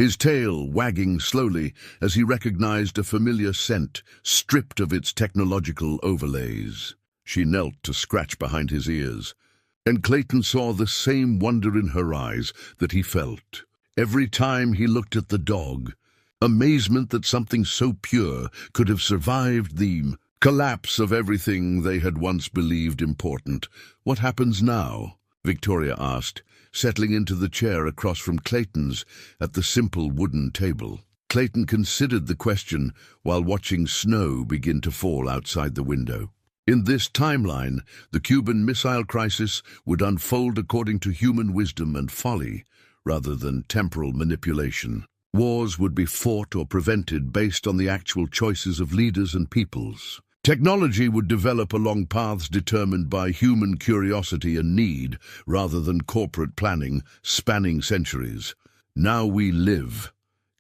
[SPEAKER 1] his tail wagging slowly as he recognized a familiar scent stripped of its technological overlays. She knelt to scratch behind his ears, and Clayton saw the same wonder in her eyes that he felt every time he looked at the dog. Amazement that something so pure could have survived the collapse of everything they had once believed important. "What happens now?" Victoria asked, settling into the chair across from Clayton's at the simple wooden table. Clayton considered the question while watching snow begin to fall outside the window. In this timeline, the Cuban Missile Crisis would unfold according to human wisdom and folly, rather than temporal manipulation. Wars would be fought or prevented based on the actual choices of leaders and peoples. Technology would develop along paths determined by human curiosity and need, rather than corporate planning spanning centuries. "Now we live,"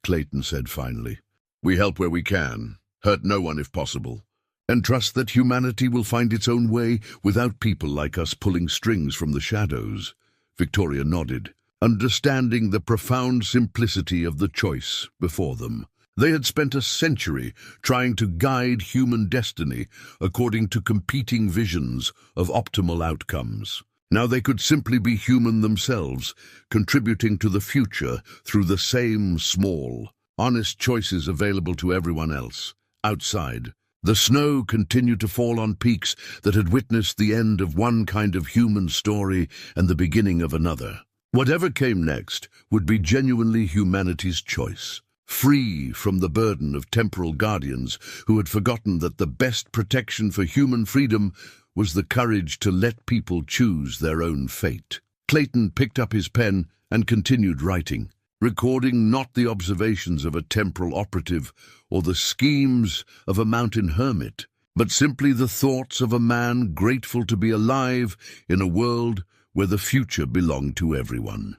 [SPEAKER 1] Clayton said finally. "We help where we can, hurt no one if possible, and trust that humanity will find its own way without people like us pulling strings from the shadows." Victoria nodded, understanding the profound simplicity of the choice before them. They had spent a century trying to guide human destiny according to competing visions of optimal outcomes. Now they could simply be human themselves, contributing to the future through the same small, honest choices available to everyone else. Outside, the snow continued to fall on peaks that had witnessed the end of one kind of human story and the beginning of another. Whatever came next would be genuinely humanity's choice, free from the burden of temporal guardians who had forgotten that the best protection for human freedom was the courage to let people choose their own fate. Clayton picked up his pen and continued writing, recording not the observations of a temporal operative or the schemes of a mountain hermit, but simply the thoughts of a man grateful to be alive in a world where the future belonged to everyone.